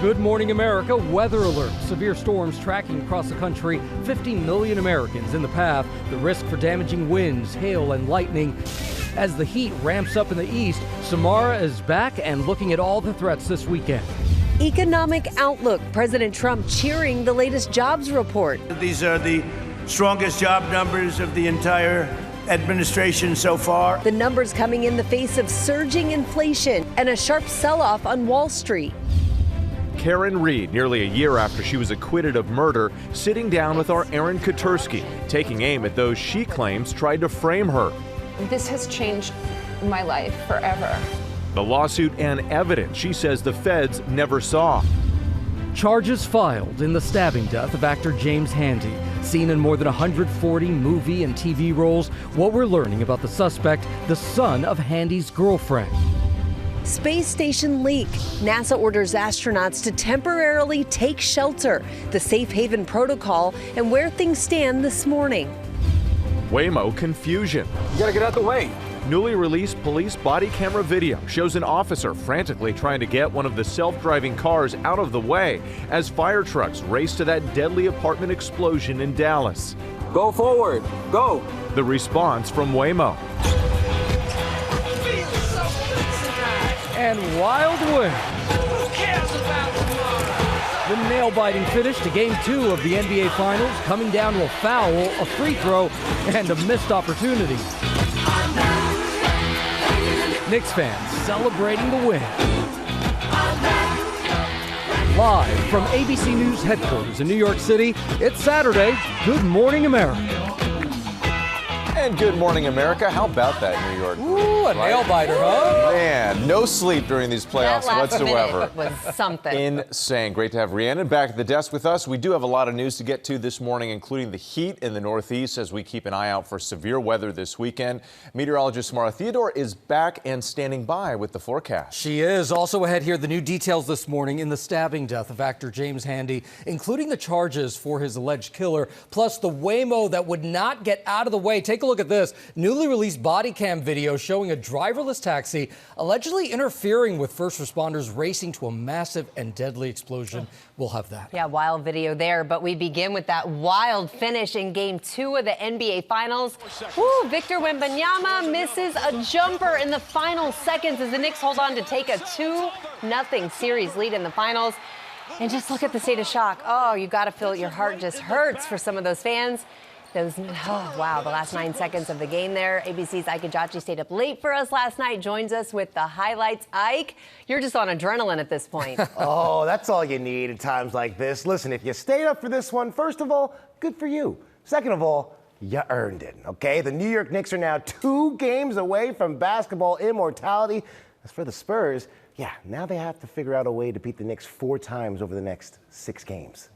Good Morning America weather alert. Severe storms tracking across the country. 50 million Americans in the path. The risk for damaging winds, hail, and lightning. As the heat ramps up in the east, Samara is back and looking at all the threats this weekend. Economic outlook. President Trump cheering the latest jobs report. These are the strongest job numbers of the entire administration so far. The numbers coming in the face of surging inflation and a sharp sell-off on Wall Street. Karen Reed, nearly a year after she was acquitted of murder, sitting down with our Aaron Katursky, taking aim at those she claims tried to frame her. This has changed my life forever. The lawsuit and evidence she says the feds never saw. Charges filed in the stabbing death of actor James Handy. Seen in more than 140 movie and TV roles, what we're learning about the suspect, the son of Handy's girlfriend. Space station leak. NASA orders astronauts to temporarily take shelter. The safe haven protocol and where things stand this morning. Waymo confusion. You gotta get out the way. Newly released police body camera video shows an officer frantically trying to get one of the self-driving cars out of the way as fire trucks race to that deadly apartment explosion in Dallas. Go forward. Go. The response from Waymo. And wild wind. Who cares about tomorrow? The nail-biting finish to Game 2 of the NBA Finals, coming down to a foul, a free throw, and a missed opportunity. Knicks fans celebrating the win. Live from ABC News headquarters in New York City, it's Saturday. Good Morning America. And good morning, America. How about that, New York? Ooh, a nail-biter, huh? Man, no sleep during these playoffs whatsoever. Was something. Insane. Great to have Rhiannon back at the desk with us. We do have a lot of news to get to this morning, including the heat in the Northeast as we keep an eye out for severe weather this weekend. Meteorologist Samara Theodore is back and standing by with the forecast. She is. Also ahead here, the new details this morning in the stabbing death of actor James Handy, including the charges for his alleged killer, plus the Waymo that would not get out of the way. Take a look at this. Newly released body cam video showing a driverless taxi allegedly interfering with first responders racing to a massive and deadly explosion. We'll have that. Yeah, wild video there, but we begin with that wild finish in Game 2 of the NBA Finals. Woo, Victor Wembanyama misses a jumper in the final seconds as the Knicks hold on to take a 2-0 series lead in the finals. And just look at the state of shock. Oh, you got to feel it. Your heart just hurts for some of those fans. Wow, the last 9 seconds of the game there. ABC's Ike Ajachi stayed up late for us last night, joins us with the highlights. Ike, you're just on adrenaline at this point. Oh, that's all you need at times like this. Listen, if you stayed up for this one, first of all, good for you. Second of all, you earned it, okay? The New York Knicks are now 2 games away from basketball immortality. As for the Spurs, yeah, now they have to figure out a way to beat the Knicks 4 times over the next 6 games.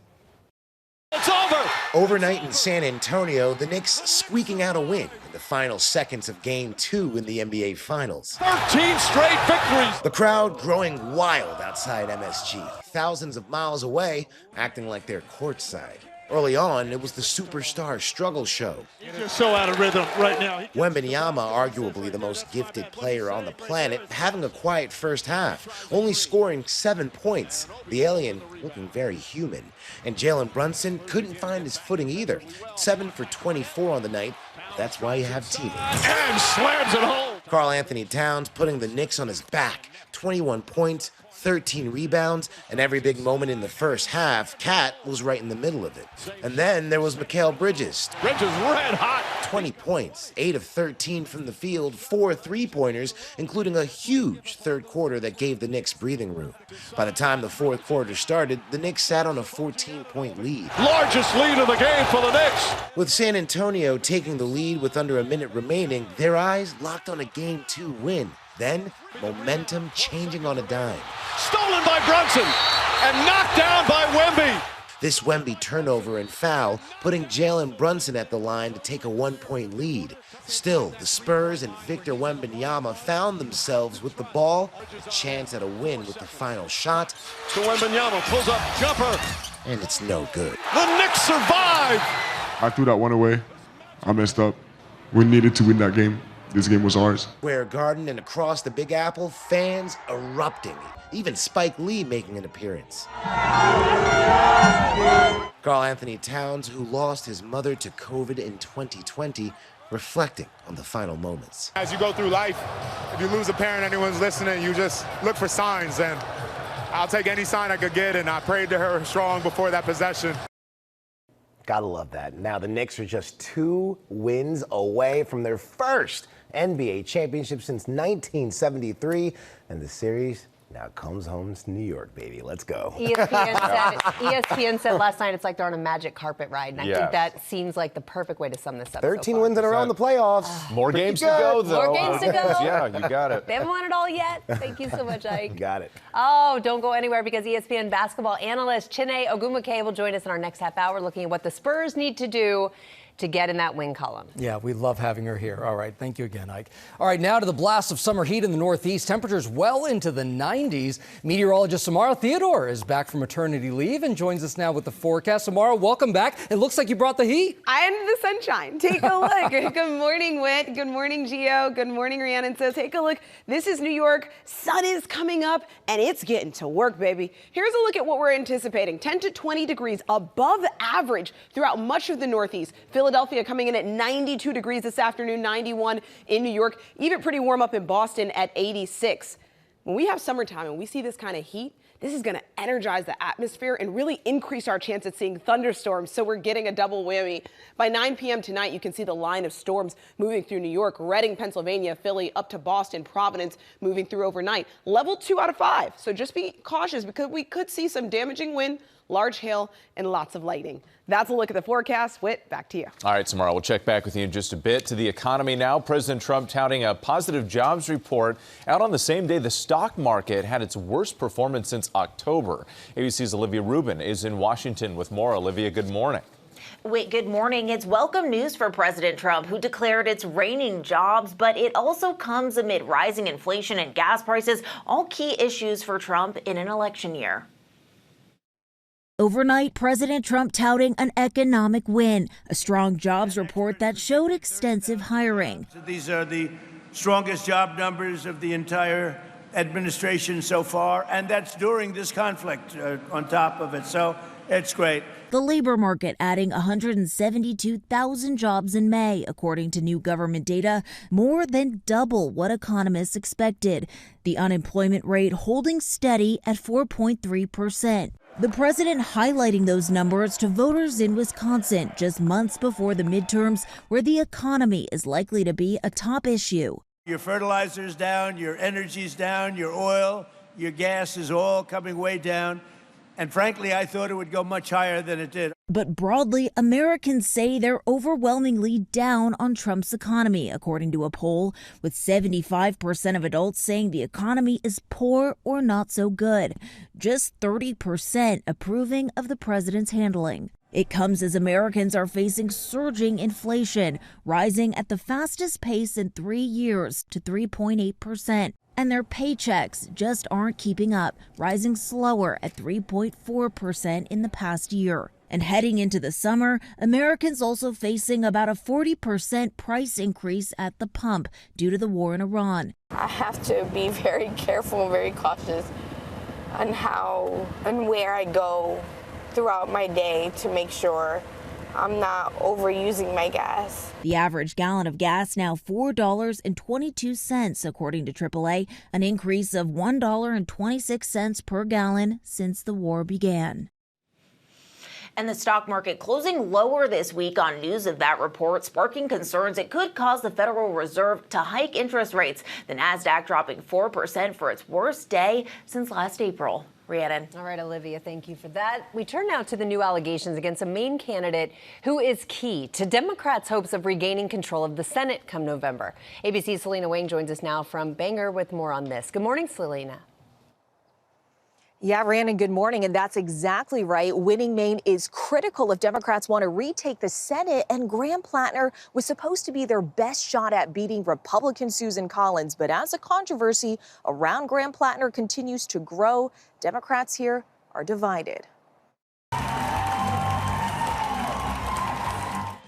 It's over! Overnight in San Antonio, the Knicks squeaking out a win in the final seconds of Game 2 in the NBA Finals. 13 straight victories! The crowd growing wild outside MSG, thousands of miles away, acting like they're courtside. Early on, it was the superstar struggle show. He's just so out of rhythm right now. Wembanyama, arguably the most gifted player on the planet, having a quiet first half, only scoring 7 points. The alien looking very human. And Jalen Brunson couldn't find his footing either. 7 for 24 on the night. That's why you have teammates. And slams it home. Karl Anthony Towns putting the Knicks on his back. 21 points, 13 rebounds, and every big moment in the first half, Cat was right in the middle of it. And then there was Mikal Bridges. Bridges red hot. 20 points, 8 of 13 from the field, 4 3-pointers, including a huge third quarter that gave the Knicks breathing room. By the time the fourth quarter started, the Knicks sat on a 14-point lead. Largest lead of the game for the Knicks. With San Antonio taking the lead with under a minute remaining, their eyes locked on a Game 2 win. Then, momentum changing on a dime. Stolen by Brunson and knocked down by Wemby. This Wemby turnover and foul, putting Jalen Brunson at the line to take a 1-point lead. Still, the Spurs and Victor Wembanyama found themselves with the ball, a chance at a win with the final shot. To Wembanyama, pulls up, jumper. And it's no good. The Knicks survive. I threw that one away. I messed up. We needed to win that game. this game was ours. Square Garden and across the Big Apple, fans erupting. Even Spike Lee making an appearance. Karl Anthony Towns, who lost his mother to COVID in 2020, reflecting on the final moments. As you go through life, if you lose a parent, anyone's listening, you just look for signs, and I'll take any sign I could get, and I prayed to her strong before that possession. Gotta love that. Now the Knicks are just 2 wins away from their first NBA championship since 1973, and the series now comes home to New York, baby. Let's go. ESPN said last night it's like they're on a magic carpet ride, and I think that seems like the perfect way to sum this up. 13 wins in a row in the playoffs. More games to go, though. More games to go. Yeah, you got it. They haven't won it all yet. Thank you so much, Ike. Got it. Oh, don't go anywhere, because ESPN basketball analyst Chiney Ogwumike will join us in our next half hour, looking at what the Spurs need to do to get in that win column. Yeah, we love having her here. All right, thank you again, Ike. All right, now to the blast of summer heat in the Northeast. Temperatures well into the 90s. Meteorologist Samara Theodore is back from maternity leave and joins us now with the forecast. Samara, welcome back. It looks like you brought the heat. I am the sunshine. Take a look. Good morning, Whit. Good morning, Gio. Good morning, Rhiannon. So take a look. This is New York. Sun is coming up, and it's getting to work, baby. Here's a look at what we're anticipating. 10 to 20 degrees above average throughout much of the Northeast. Philadelphia coming in at 92 degrees this afternoon, 91 in New York, even pretty warm up in Boston at 86. When we have summertime and we see this kind of heat, this is going to energize the atmosphere and really increase our chance at seeing thunderstorms, so we're getting a double whammy. By 9 p.m. tonight, you can see the line of storms moving through New York, Reading, Pennsylvania, Philly, up to Boston, Providence, moving through overnight. Level 2 out of 5, so just be cautious, because we could see some damaging wind, large hail, and lots of lightning. That's a look at the forecast. Whit, back to you. All right, Samara, we'll check back with you in just a bit. To the economy now. President Trump touting a positive jobs report out on the same day the stock market had its worst performance since October. ABC's Olivia Rubin is in Washington with more. Olivia, good morning. Wait, good morning. It's welcome news for President Trump, who declared it's raining jobs, but it also comes amid rising inflation and gas prices, all key issues for Trump in an election year. Overnight, President Trump touting an economic win, a strong jobs report that showed extensive hiring. These are the strongest job numbers of the entire administration so far, and that's during this conflict on top of it. So it's great. The labor market adding 172,000 jobs in May, according to new government data, more than double what economists expected. The unemployment rate holding steady at 4.3%. The president highlighting those numbers to voters in Wisconsin just months before the midterms, where the economy is likely to be a top issue. Your fertilizer's down, your energy's down, your oil, your gas is all coming way down. And frankly, I thought it would go much higher than it did. But broadly, Americans say they're overwhelmingly down on Trump's economy, according to a poll, with 75% of adults saying the economy is poor or not so good. Just 30% approving of the president's handling. It comes as Americans are facing surging inflation, rising at the fastest pace in 3 years to 3.8%. And their paychecks just aren't keeping up, rising slower at 3.4% in the past year. And heading into the summer, Americans also facing about a 40% price increase at the pump due to the war in Iran. I have to be very careful and very cautious on how and where I go throughout my day to make sure I'm not overusing my gas. The average gallon of gas now $4.22, according to AAA, an increase of $1.26 per gallon since the war began. And the stock market closing lower this week on news of that report, sparking concerns it could cause the Federal Reserve to hike interest rates. The Nasdaq dropping 4% for its worst day since last April. Rhiannon. All right, Olivia, thank you for that. We turn now to the new allegations against a Maine candidate who is key to Democrats' hopes of regaining control of the Senate come November. ABC's Selena Wang joins us now from Bangor with more on this. Good morning, Selena. Yeah, Rhiannon, good morning. And that's exactly right. Winning Maine is critical if Democrats want to retake the Senate. And Graham Plattner was supposed to be their best shot at beating Republican Susan Collins. But as the controversy around Graham Plattner continues to grow, Democrats here are divided.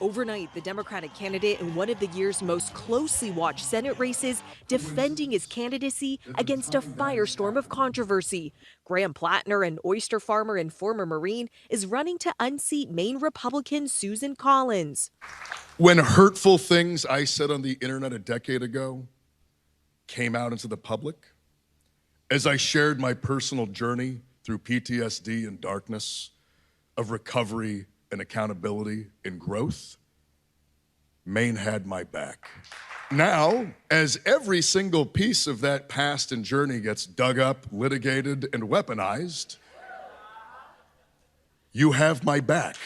Overnight, the Democratic candidate in one of the year's most closely watched Senate races defending his candidacy against a firestorm of controversy. Graham Plattner, an oyster farmer and former Marine, is running to unseat Maine Republican Susan Collins. When hurtful things I said on the internet a decade ago came out into the public, as I shared my personal journey through PTSD and darkness, of recovery and accountability and growth, Maine had my back. Now, as every single piece of that past and journey gets dug up, litigated, and weaponized, you have my back.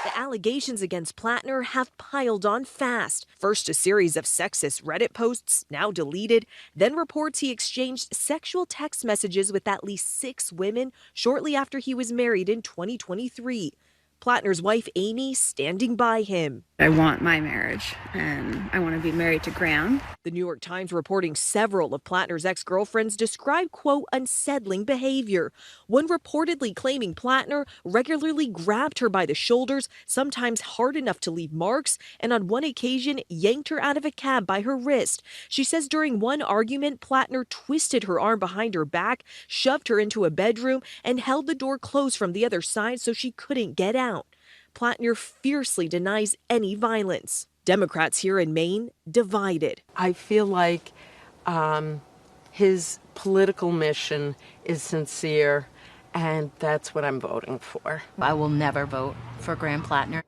The allegations against Plattner have piled on fast. First, a series of sexist Reddit posts, now deleted, then reports he exchanged sexual text messages with at least 6 women shortly after he was married in 2023. Plattner's wife, Amy, standing by him. I want my marriage, and I want to be married to Graham. The New York Times reporting several of Plattner's ex-girlfriends describe, quote, unsettling behavior. One reportedly claiming Plattner regularly grabbed her by the shoulders, sometimes hard enough to leave marks, and on one occasion yanked her out of a cab by her wrist. She says during one argument, Plattner twisted her arm behind her back, shoved her into a bedroom, and held the door closed from the other side so she couldn't get out. Plattner fiercely denies any violence. Democrats here in Maine divided. I feel like his political mission is sincere, and that's what I'm voting for. I will never vote for Graham Plattner.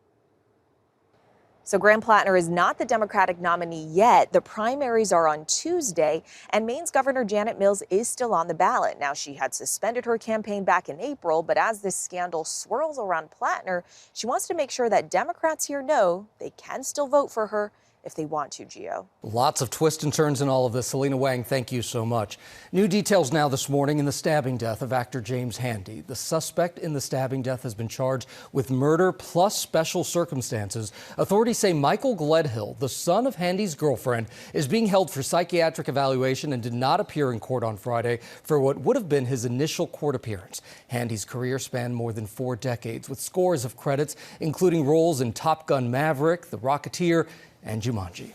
So Graham Plattner is not the Democratic nominee yet. The primaries are on Tuesday, and Maine's Governor Janet Mills is still on the ballot. Now, she had suspended her campaign back in April, but as this scandal swirls around Plattner, she wants to make sure that Democrats here know they can still vote for her if they want to, Gio. Lots of twists and turns in all of this. Selena Wang, thank you so much. New details now this morning in the stabbing death of actor James Handy. The suspect in the stabbing death has been charged with murder plus special circumstances. Authorities say Michael Gledhill, the son of Handy's girlfriend, is being held for psychiatric evaluation and did not appear in court on Friday for what would have been his initial court appearance. Handy's career spanned more than 4 decades with scores of credits, including roles in Top Gun Maverick, The Rocketeer, and Jumanji.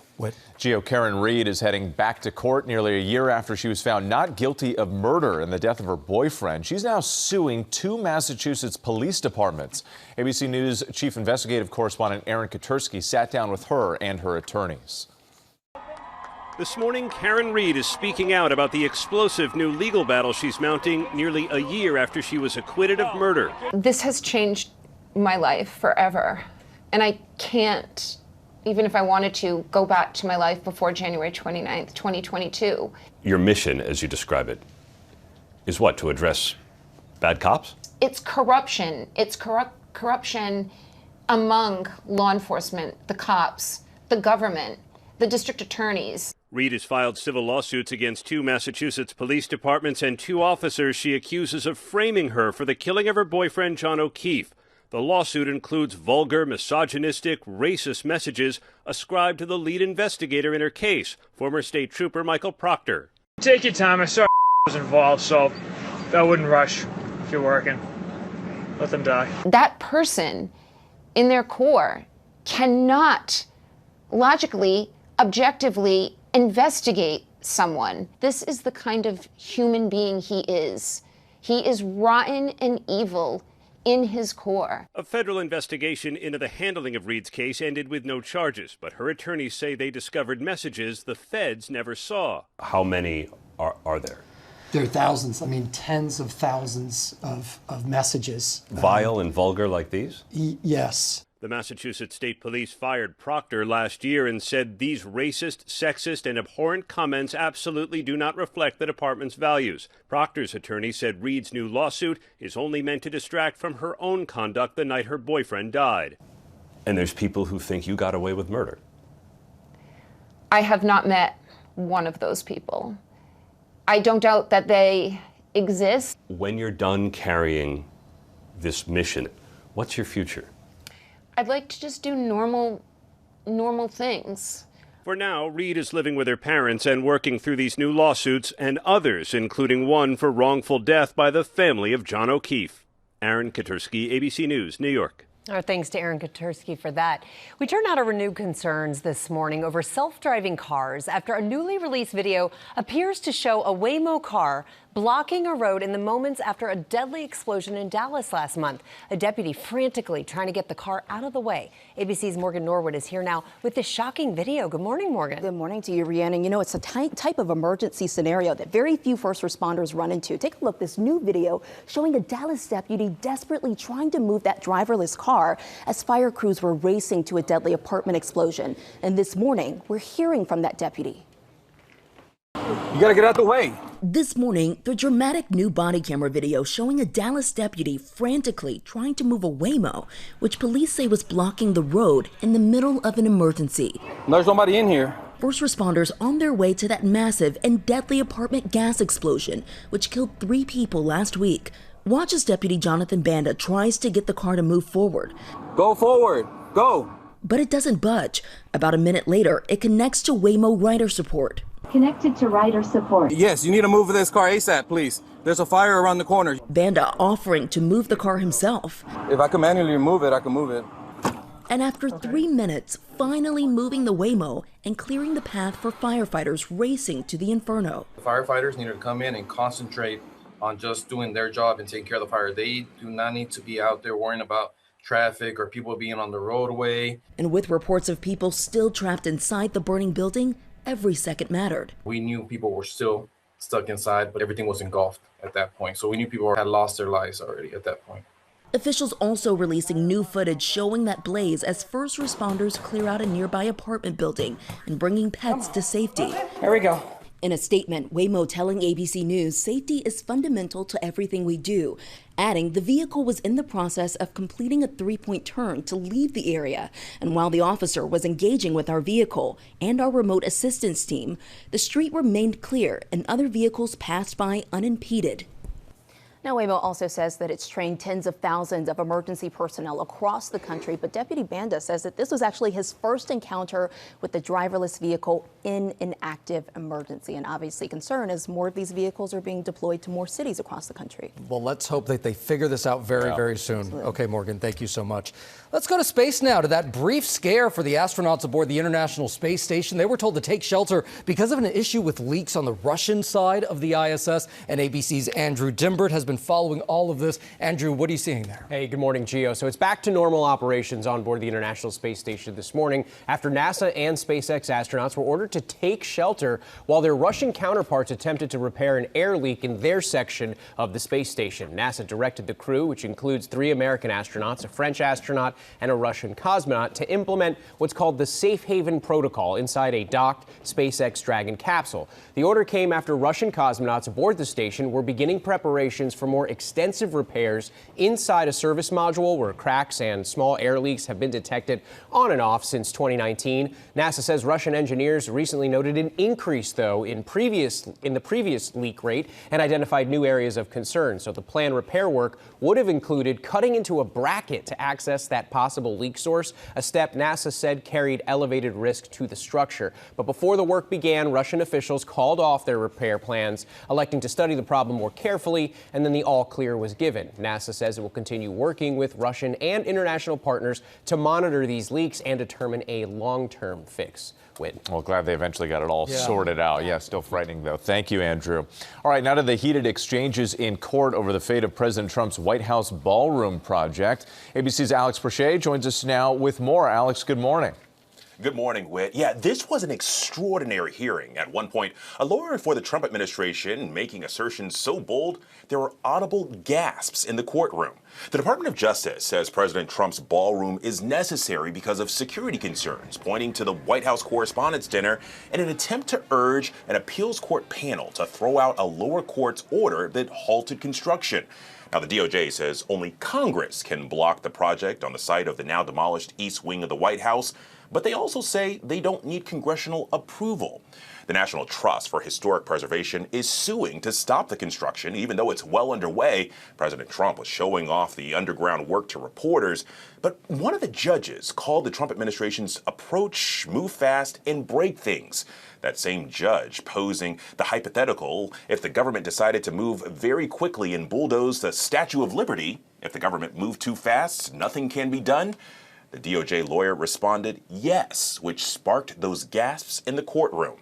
Geo, Karen Reed is heading back to court nearly a year after she was found not guilty of murder in the death of her boyfriend. She's now suing 2 Massachusetts police departments. ABC News Chief Investigative Correspondent Aaron Katursky sat down with her and her attorneys. This morning, Karen Reed is speaking out about the explosive new legal battle she's mounting nearly a year after she was acquitted of murder. This has changed my life forever, and I can't, even if I wanted to, go back to my life before January 29th, 2022. Your mission, as you describe it, is what? To address bad cops? It's corruption. It's corruption among law enforcement, the cops, the government, the district attorneys. Reed has filed civil lawsuits against 2 Massachusetts police departments and 2 officers she accuses of framing her for the killing of her boyfriend, John O'Keefe. The lawsuit includes vulgar, misogynistic, racist messages ascribed to the lead investigator in her case, former state trooper Michael Proctor. Take your time. I saw was involved, so I wouldn't rush if you're working. Let them die. That person in their core cannot logically, objectively investigate someone. This is the kind of human being he is. He is rotten and evil in his core. A federal investigation into the handling of Reed's case ended with no charges, but her attorneys say they discovered messages the feds never saw. How many are there? There are thousands, tens of thousands of messages. Vile and vulgar like these? Yes. The Massachusetts State Police fired Proctor last year and said these racist, sexist, and abhorrent comments absolutely do not reflect the department's values. Proctor's attorney said Reed's new lawsuit is only meant to distract from her own conduct the night her boyfriend died. And there's people who think you got away with murder. I have not met one of those people. I don't doubt that they exist. When you're done carrying this mission, what's your future? I'd like to just do normal things. For now, Reed is living with her parents and working through these new lawsuits and others, including one for wrongful death by the family of John O'Keefe. Aaron Katursky, ABC News, New York. Our thanks to Aaron Katursky for that. We turn now to renewed concerns this morning over self-driving cars after a newly released video appears to show a Waymo car blocking a road in the moments after a deadly explosion in Dallas last month. A deputy frantically trying to get the car out of the way. ABC's Morgan Norwood is here now with this shocking video. Good morning, Morgan. Good morning to you, Rhiannon. You know, it's a type of emergency scenario that very few first responders run into. Take a look, this new video showing a Dallas deputy desperately trying to move that driverless car as fire crews were racing to a deadly apartment explosion. And this morning, we're hearing from that deputy. You gotta get out the way. This morning, the dramatic new body camera video showing a Dallas deputy frantically trying to move a Waymo, which police say was blocking the road in the middle of an emergency. There's nobody in here. First responders on their way to that massive and deadly apartment gas explosion, which killed 3 people last week. Watch as Deputy Jonathan Banda tries to get the car to move forward. Go forward, go. But it doesn't budge. About a minute later, it connects to Waymo rider support. Connected to rider support. Yes, you need to move this car ASAP, please. There's a fire around the corner. Banda offering to move the car himself. If I can manually move it, I can move it. And after 3 minutes, finally moving the Waymo and clearing the path for firefighters racing to the inferno. The firefighters need to come in and concentrate on just doing their job and taking care of the fire. They do not need to be out there worrying about traffic or people being on the roadway. And with reports of people still trapped inside the burning building, every second mattered. We knew people were still stuck inside, but everything was engulfed at that point. So we knew people had lost their lives already at that point. Officials also releasing new footage showing that blaze as first responders clear out a nearby apartment building and bringing pets to safety. Here we go. In a statement, Waymo telling ABC News safety is fundamental to everything we do, adding the vehicle was in the process of completing a 3-point turn to leave the area. And while the officer was engaging with our vehicle and our remote assistance team, the street remained clear and other vehicles passed by unimpeded. Now, Waymo also says that it's trained tens of thousands of emergency personnel across the country, but Deputy Banda says that this was actually his first encounter with the driverless vehicle in an active emergency. And obviously concern as more of these vehicles are being deployed to more cities across the country. Well, let's hope that they figure this out very soon. Absolutely. Okay, Morgan, thank you so much. Let's go to space now, to that brief scare for the astronauts aboard the International Space Station. They were told to take shelter because of an issue with leaks on the Russian side of the ISS. And ABC's Andrew Dimbert has been following all of this. Andrew, what are you seeing there? Hey, good morning, Gio. So it's back to normal operations on board the International Space Station this morning after NASA and SpaceX astronauts were ordered to take shelter while their Russian counterparts attempted to repair an air leak in their section of the space station. NASA directed the crew, which includes 3 American astronauts, a French astronaut, and a Russian cosmonaut, to implement what's called the Safe Haven Protocol inside a docked SpaceX Dragon capsule. The order came after Russian cosmonauts aboard the station were beginning preparations for more extensive repairs inside a service module where cracks and small air leaks have been detected on and off since 2019. NASA says Russian engineers recently noted an increase, though, in the previous leak rate and identified new areas of concern. So the planned repair work would have included cutting into a bracket to access that possible leak source, a step NASA said carried elevated risk to the structure. But before the work began, Russian officials called off their repair plans, electing to study the problem more carefully, and then the all clear was given. NASA says it will continue working with Russian and international partners to monitor these leaks and determine a long-term fix. Well, glad they eventually got it all sorted out. Yeah, still frightening, though. Thank you, Andrew. All right, now to the heated exchanges in court over the fate of President Trump's White House ballroom project. ABC's Alex Prochet joins us now with more. Alex, good morning. Good morning, Whit. Yeah, this was an extraordinary hearing. At one point, a lawyer for the Trump administration making assertions so bold, there were audible gasps in the courtroom. The Department of Justice says President Trump's ballroom is necessary because of security concerns, pointing to the White House Correspondents' Dinner in an attempt to urge an appeals court panel to throw out a lower court's order that halted construction. Now, the DOJ says only Congress can block the project on the site of the now demolished East Wing of the White House. but they also say they don't need congressional approval. The National Trust for Historic Preservation is suing to stop the construction, even though it's well underway. President Trump was showing off the underground work to reporters. But one of the judges called the Trump administration's approach move fast and break things. That same judge posing the hypothetical if the government decided to move very quickly and bulldoze the Statue of Liberty, if the government moved too fast, nothing can be done. The DOJ lawyer responded yes, which sparked those gasps in the courtroom.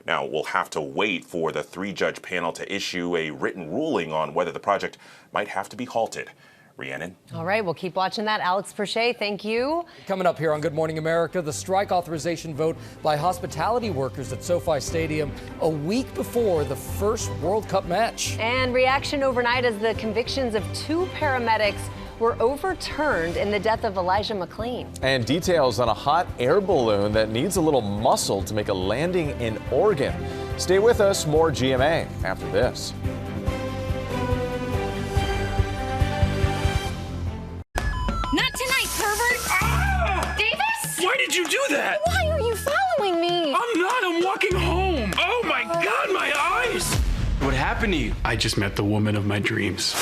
Now, we'll have to wait for the 3-judge panel to issue a written ruling on whether the project might have to be halted. Rhiannon? All right, we'll keep watching that. Alex Perche, thank you. Coming up here on Good Morning America, the strike authorization vote by hospitality workers at SoFi Stadium a week before the first World Cup match. And reaction overnight as the convictions of 2 paramedics were overturned in the death of Elijah McClain. And details on a hot air balloon that needs a little muscle to make a landing in Oregon. Stay with us, more GMA after this. Not tonight, pervert! Ah! Davis? Why did you do that? Why are you following me? I'm not, I'm walking home. Oh my God, my eyes! What happened to you? I just met the woman of my dreams.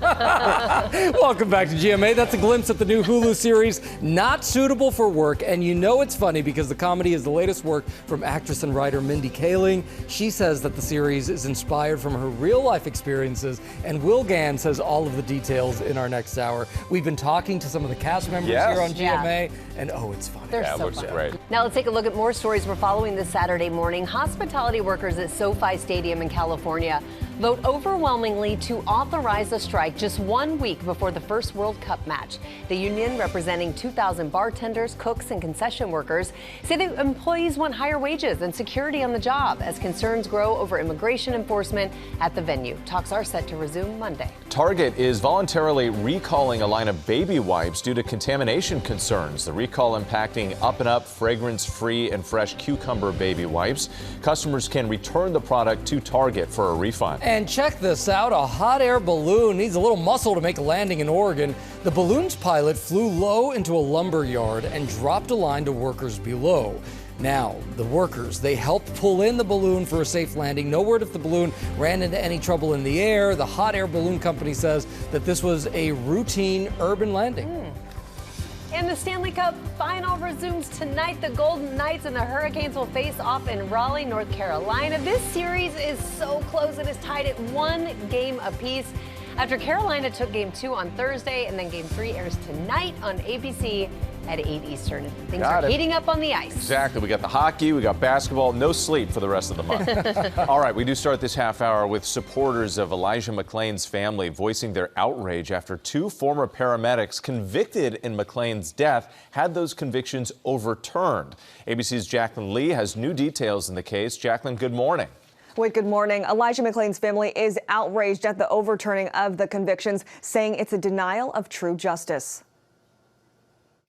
Welcome back to GMA. That's a glimpse at the new Hulu series, Not Suitable for Work. And you know it's funny because the comedy is the latest work from actress and writer Mindy Kaling. She says that the series is inspired from her real-life experiences, and Will Gann says all of the details in our next hour. We've been talking to some of the cast members here on GMA, and oh, it's funny. They're so looks funny. great. Now let's take a look at more stories we're following this Saturday morning. Hospitality workers at SoFi Stadium in California vote overwhelmingly to authorize a strike just 1 week before the first World Cup match. The union, representing 2,000 bartenders, cooks, and concession workers, say the employees want higher wages and security on the job as concerns grow over immigration enforcement at the venue. Talks are set to resume Monday. Target is voluntarily recalling a line of baby wipes due to contamination concerns. The recall impacting Up & Up fragrance-free and fresh cucumber baby wipes. Customers can return the product to Target for a refund. And check this out, a hot air balloon needs a little muscle to make a landing in Oregon. The balloon's pilot flew low into a lumber yard and dropped a line to workers below. Now, the workers, they helped pull in the balloon for a safe landing. No word if the balloon ran into any trouble in the air. The hot air balloon company says that this was a routine urban landing. And the Stanley Cup final resumes tonight. The Golden Knights and the Hurricanes will face off in Raleigh, North Carolina. This series is so close. It is tied at 1 game apiece. After Carolina took Game 2 on Thursday, and then Game 3 airs tonight on ABC at 8 Eastern. Things are heating up on the ice. Exactly. We got the hockey, we got basketball, no sleep for the rest of the month. All right, we do start this half hour with supporters of Elijah McClain's family voicing their outrage after 2 former paramedics convicted in McClain's death had those convictions overturned. ABC's Jacqueline Lee has new details in the case. Jacqueline, good morning. Wait, good morning. Elijah McClain's family is outraged at the overturning of the convictions, saying it's a denial of true justice.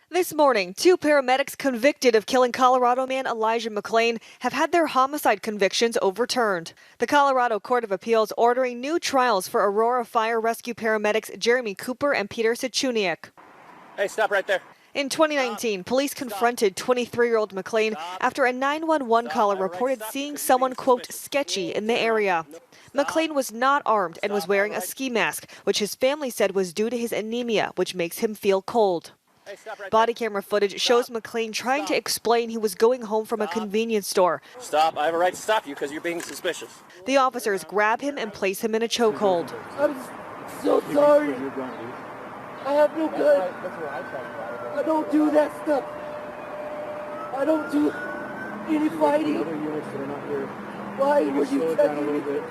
This morning, 2 paramedics convicted of killing Colorado man Elijah McClain have had their homicide convictions overturned. The Colorado Court of Appeals ordering new trials for Aurora Fire Rescue paramedics Jeremy Cooper and Peter Sichuniak. Hey, stop right there. In 2019, police confronted 23-year-old McClain after a 911 caller reported seeing someone, quote, sketchy in the area. McClain was not armed and was wearing a ski mask, which his family said was due to his anemia, which makes him feel cold. Body camera footage shows McClain trying to explain he was going home from a convenience store. Stop. I have a right to stop you because you're being suspicious. The officers grab him and place him in a chokehold. I'm so sorry. I have no gun. I don't do that stuff. I don't do any fighting. Why would you touching me?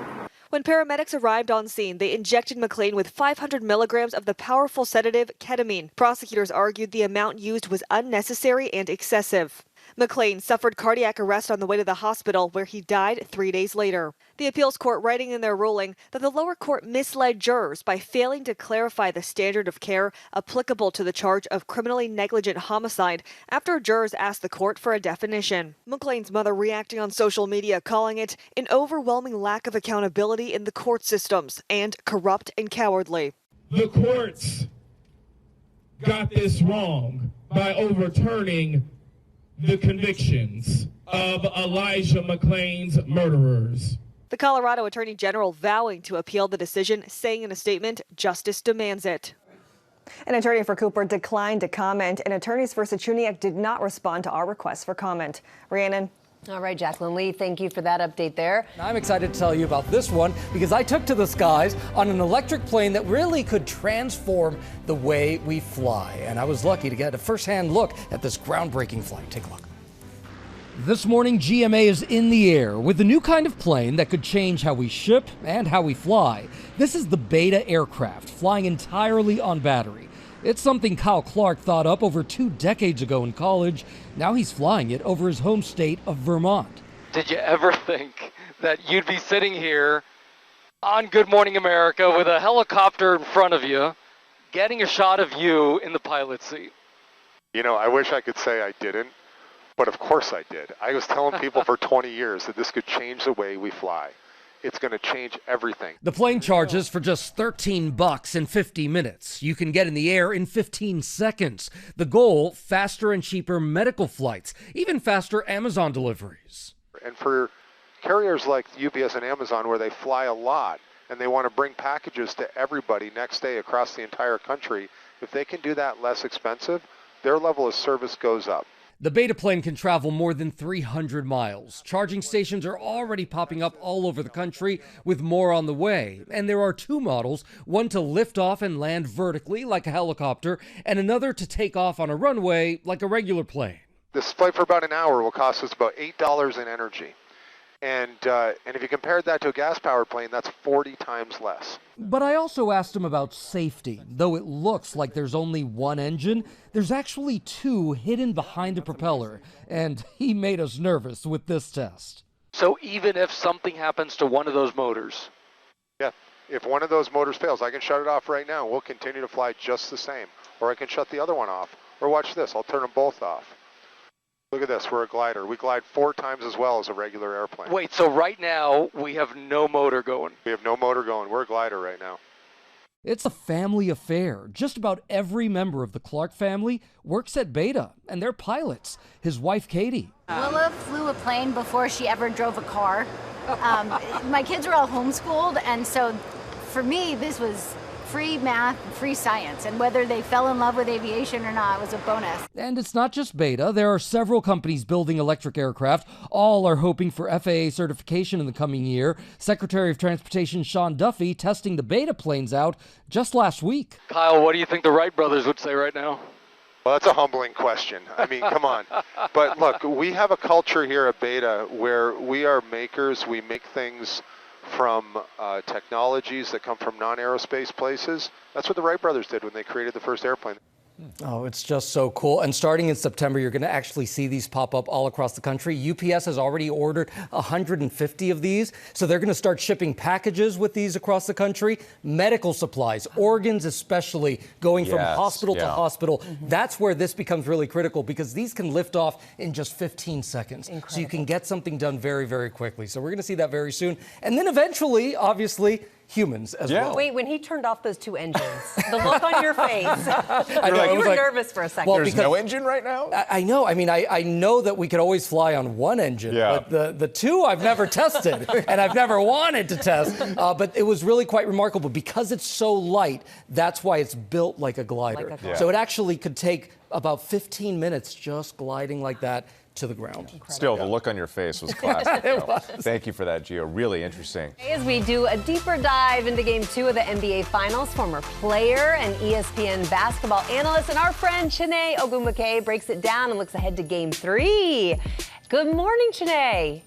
When paramedics arrived on scene, they injected McClain with 500 milligrams of the powerful sedative ketamine. Prosecutors argued the amount used was unnecessary and excessive. McClain suffered cardiac arrest on the way to the hospital, where he died 3 days later. The appeals court writing in their ruling that the lower court misled jurors by failing to clarify the standard of care applicable to the charge of criminally negligent homicide after jurors asked the court for a definition. McClain's mother reacting on social media, calling it an overwhelming lack of accountability in the court systems and corrupt and cowardly. The courts got this wrong by overturning the convictions of Elijah McClain's murderers. The Colorado Attorney General vowing to appeal the decision, saying in a statement, justice demands it. An attorney for Cooper declined to comment, and attorneys for Sachuniak did not respond to our request for comment. Rhiannon. All right, Jacqueline Lee, thank you for that update there. I'm excited to tell you about this one because I took to the skies on an electric plane that really could transform the way we fly. And I was lucky to get a first-hand look at this groundbreaking flight. Take a look. This morning, GMA is in the air with a new kind of plane that could change how we ship and how we fly. This is the Beta aircraft, flying entirely on battery. It's something Kyle Clark thought up over 2 decades ago in college. Now he's flying it over his home state of Vermont. Did you ever think that you'd be sitting here on Good Morning America with a helicopter in front of you, getting a shot of you in the pilot's seat? You know, I wish I could say I didn't, but of course I did. I was telling people for 20 years that this could change the way we fly. It's going to change everything. The plane charges for just $13 in 50 minutes. You can get in the air in 15 seconds. The goal, faster and cheaper medical flights, even faster Amazon deliveries. And for carriers like UPS and Amazon, where they fly a lot and they want to bring packages to everybody next day across the entire country, if they can do that less expensive, their level of service goes up. The Beta plane can travel more than 300 miles. Charging stations are already popping up all over the country, with more on the way. And there are 2 models, one to lift off and land vertically like a helicopter, and another to take off on a runway like a regular plane. This flight for about an hour will cost us about $8 in energy. And if you compared that to a gas-powered plane, that's 40 times less. But I also asked him about safety. Though it looks like there's only one engine, there's actually 2 hidden behind the propeller. And he made us nervous with this test. So even if something happens to one of those motors? Yeah, if one of those motors fails, I can shut it off right now. We'll continue to fly just the same. Or I can shut the other one off. Or watch this, I'll turn them both off. Look at this, we're a glider. We glide 4 times as well as a regular airplane. Wait, so right now we have no motor going? We have no motor going. We're a glider right now. It's a family affair. Just about every member of the Clark family works at Beta, and they're pilots. His wife, Katie. Willa flew a plane before she ever drove a car. My kids were all homeschooled, and so for me, this was free math, free science, and whether they fell in love with aviation or not was a bonus. And it's not just Beta. There are several companies building electric aircraft. All are hoping for FAA certification in the coming year. Secretary of Transportation Sean Duffy testing the Beta planes out just last week. Kyle, what do you think the Wright brothers would say right now? Well, that's a humbling question. I mean, come on. But look, we have a culture here at Beta where we are makers. We make things from technologies that come from non-aerospace places. That's what the Wright brothers did when they created the first airplane. Oh, it's just so cool. And starting in September, you're going to actually see these pop up all across the country. UPS has already ordered 150 of these. So they're going to start shipping packages with these across the country. Medical supplies, organs especially, going from hospital to hospital. That's where this becomes really critical because these can lift off in just 15 seconds. Incredible. So you can get something done very, very quickly. So we're going to see that very soon. And then eventually, obviously, humans as well. Wait, when he turned off those 2 engines, the look on your face, you were nervous for a second. There's no engine right now? I know. I mean, I know that we could always fly on 1 engine, but the 2 I've never tested, and I've never wanted to test. But it was really quite remarkable. Because it's so light, that's why it's built like a glider. So it actually could take about 15 minutes just gliding like that to the ground. Incredible. Still, the look on your face was classic. It was. Thank you for that, Gio. Really interesting. As we do a deeper dive into Game 2 of the NBA Finals, former player and ESPN basketball analyst and our friend Chiney Ogwumike breaks it down and looks ahead to Game 3. Good morning, Chiney.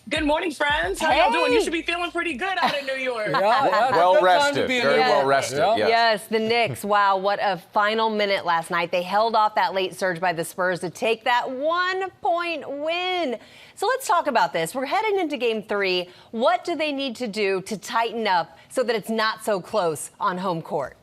Good morning, friends. How y'all doing? You should be feeling pretty good out in New York. Well rested. Very well rested. Yes, the Knicks. Wow, what a final minute last night. They held off that late surge by the Spurs to take that 1-point win. So let's talk about this. We're heading into Game 3. What do they need to do to tighten up so that it's not so close on home court?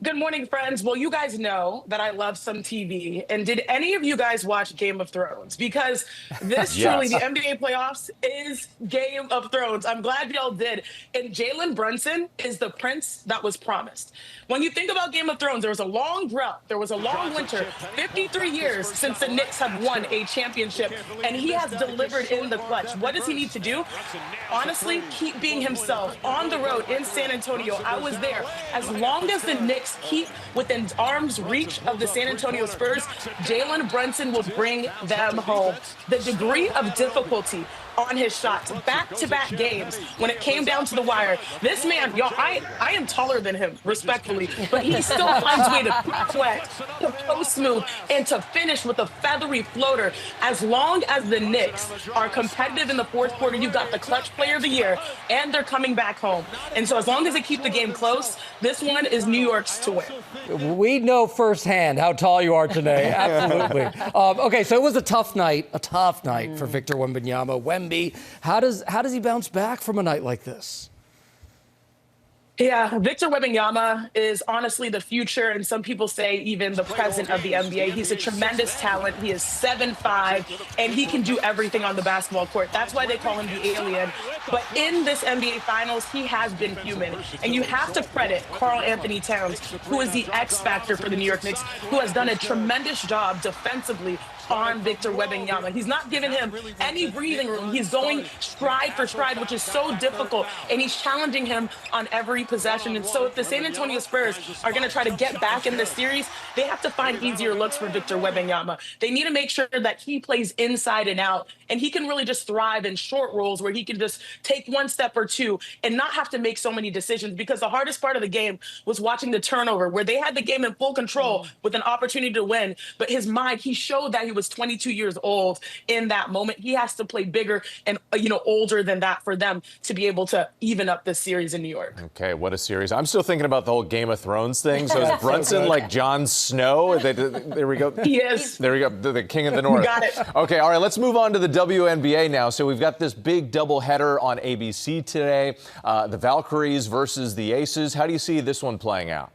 Good morning, friends. Well, you guys know that I love some TV. And did any of you guys watch Game of Thrones? Because this truly, the Yes. NBA playoffs is Game of Thrones. I'm glad y'all did. And Jalen Brunson is the prince that was promised. When you think about Game of Thrones, there was a long drought. There was a long winter, 53 years since the Knicks have won a championship. And he has delivered in the clutch. What does he need to do? Honestly, keep being himself on the road in San Antonio. I was there. As long as the Knicks keep within arm's reach of the San Antonio Spurs, Jalen Brunson will bring them home. The degree of difficulty on his shots, back-to-back games, when it came down to the wire, this man, y'all, I am taller than him, respectfully, but he still finds a way to sweat, to post smooth, and to finish with a feathery floater. As long as the Knicks are competitive in the fourth quarter, you got the clutch player of the year, and they're coming back home. And so as long as they keep the game close, this one is New York's to win. We know firsthand how tall you are today. Absolutely. Okay, so it was a tough night for Victor Wembanyama. Wemby, how does he bounce back from a night like this? Yeah, Victor Wembanyama is honestly the future, and some people say even the present of the NBA. He's a tremendous talent. He is 7'5", and he can do everything on the basketball court. That's why they call him the alien. But in this NBA Finals, he has been human. And you have to credit Karl Anthony Towns, who is the X factor for the New York Knicks, who has done a tremendous job defensively on Victor Wembanyama. He's not giving him any breathing room. He's going stride for stride, which is so difficult, and he's challenging him on every possession. And so if the San Antonio Spurs are going to try to get back in this series, they have to find easier looks for Victor Wembanyama. They need to make sure that he plays inside and out, and he can really just thrive in short rolls where he can just take one step or two and not have to make so many decisions, because the hardest part of the game was watching the turnover, where they had the game in full control with an opportunity to win, but his mind, he showed that he was 22 years old in that moment. He has to play bigger and, older than that for them to be able to even up this series in New York. Okay, what a series. I'm still thinking about the whole Game of Thrones thing. So is Brunson like Jon Snow? There we go. He is. There we go. The King of the North. Got it. Okay, all right, let's move on to the WNBA now. So we've got this big doubleheader on ABC today. The Valkyries versus the Aces. How do you see this one playing out?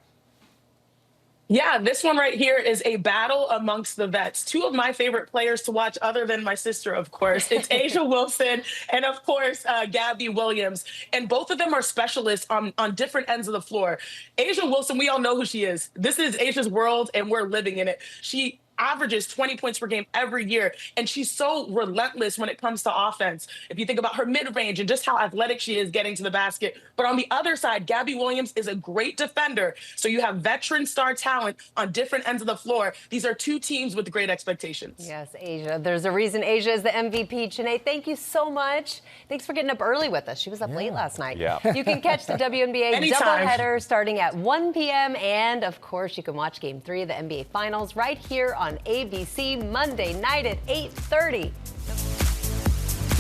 Yeah, this one right here is a battle amongst the vets. Two of my favorite players to watch, other than my sister, of course. It's A'ja Wilson and, of course, Gabby Williams. And both of them are specialists on different ends of the floor. A'ja Wilson, we all know who she is. This is Asia's world, and we're living in it. She averages 20 points per game every year, and she's so relentless when it comes to offense. If you think about her mid-range and just how athletic she is getting to the basket. But on the other side, Gabby Williams is a great defender. So you have veteran star talent on different ends of the floor. These are two teams with great expectations. Yes, A'ja. There's a reason A'ja is the MVP. Janae, thank you so much. Thanks for getting up early with us. She was up late last night. Yeah. You can catch the WNBA Anytime. doubleheader starting at 1 p.m. And, of course, you can watch Game 3 of the NBA Finals right here on ABC Monday night at 8:30.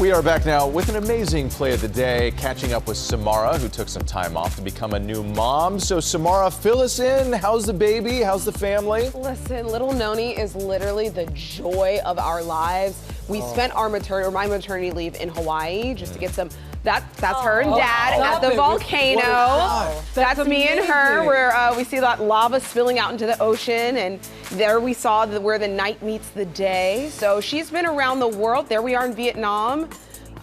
We are back now with an amazing play of the day, catching up with Samara, who took some time off to become a new mom. So, Samara, fill us in. How's the baby? How's the family? Listen, little Noni is literally the joy of our lives. We spent my maternity leave in Hawaii just to get some. That's her and Dad at the volcano. That's me and her, where we see that lava spilling out into the ocean, and there we saw where the night meets the day. So she's been around the world. There we are in Vietnam.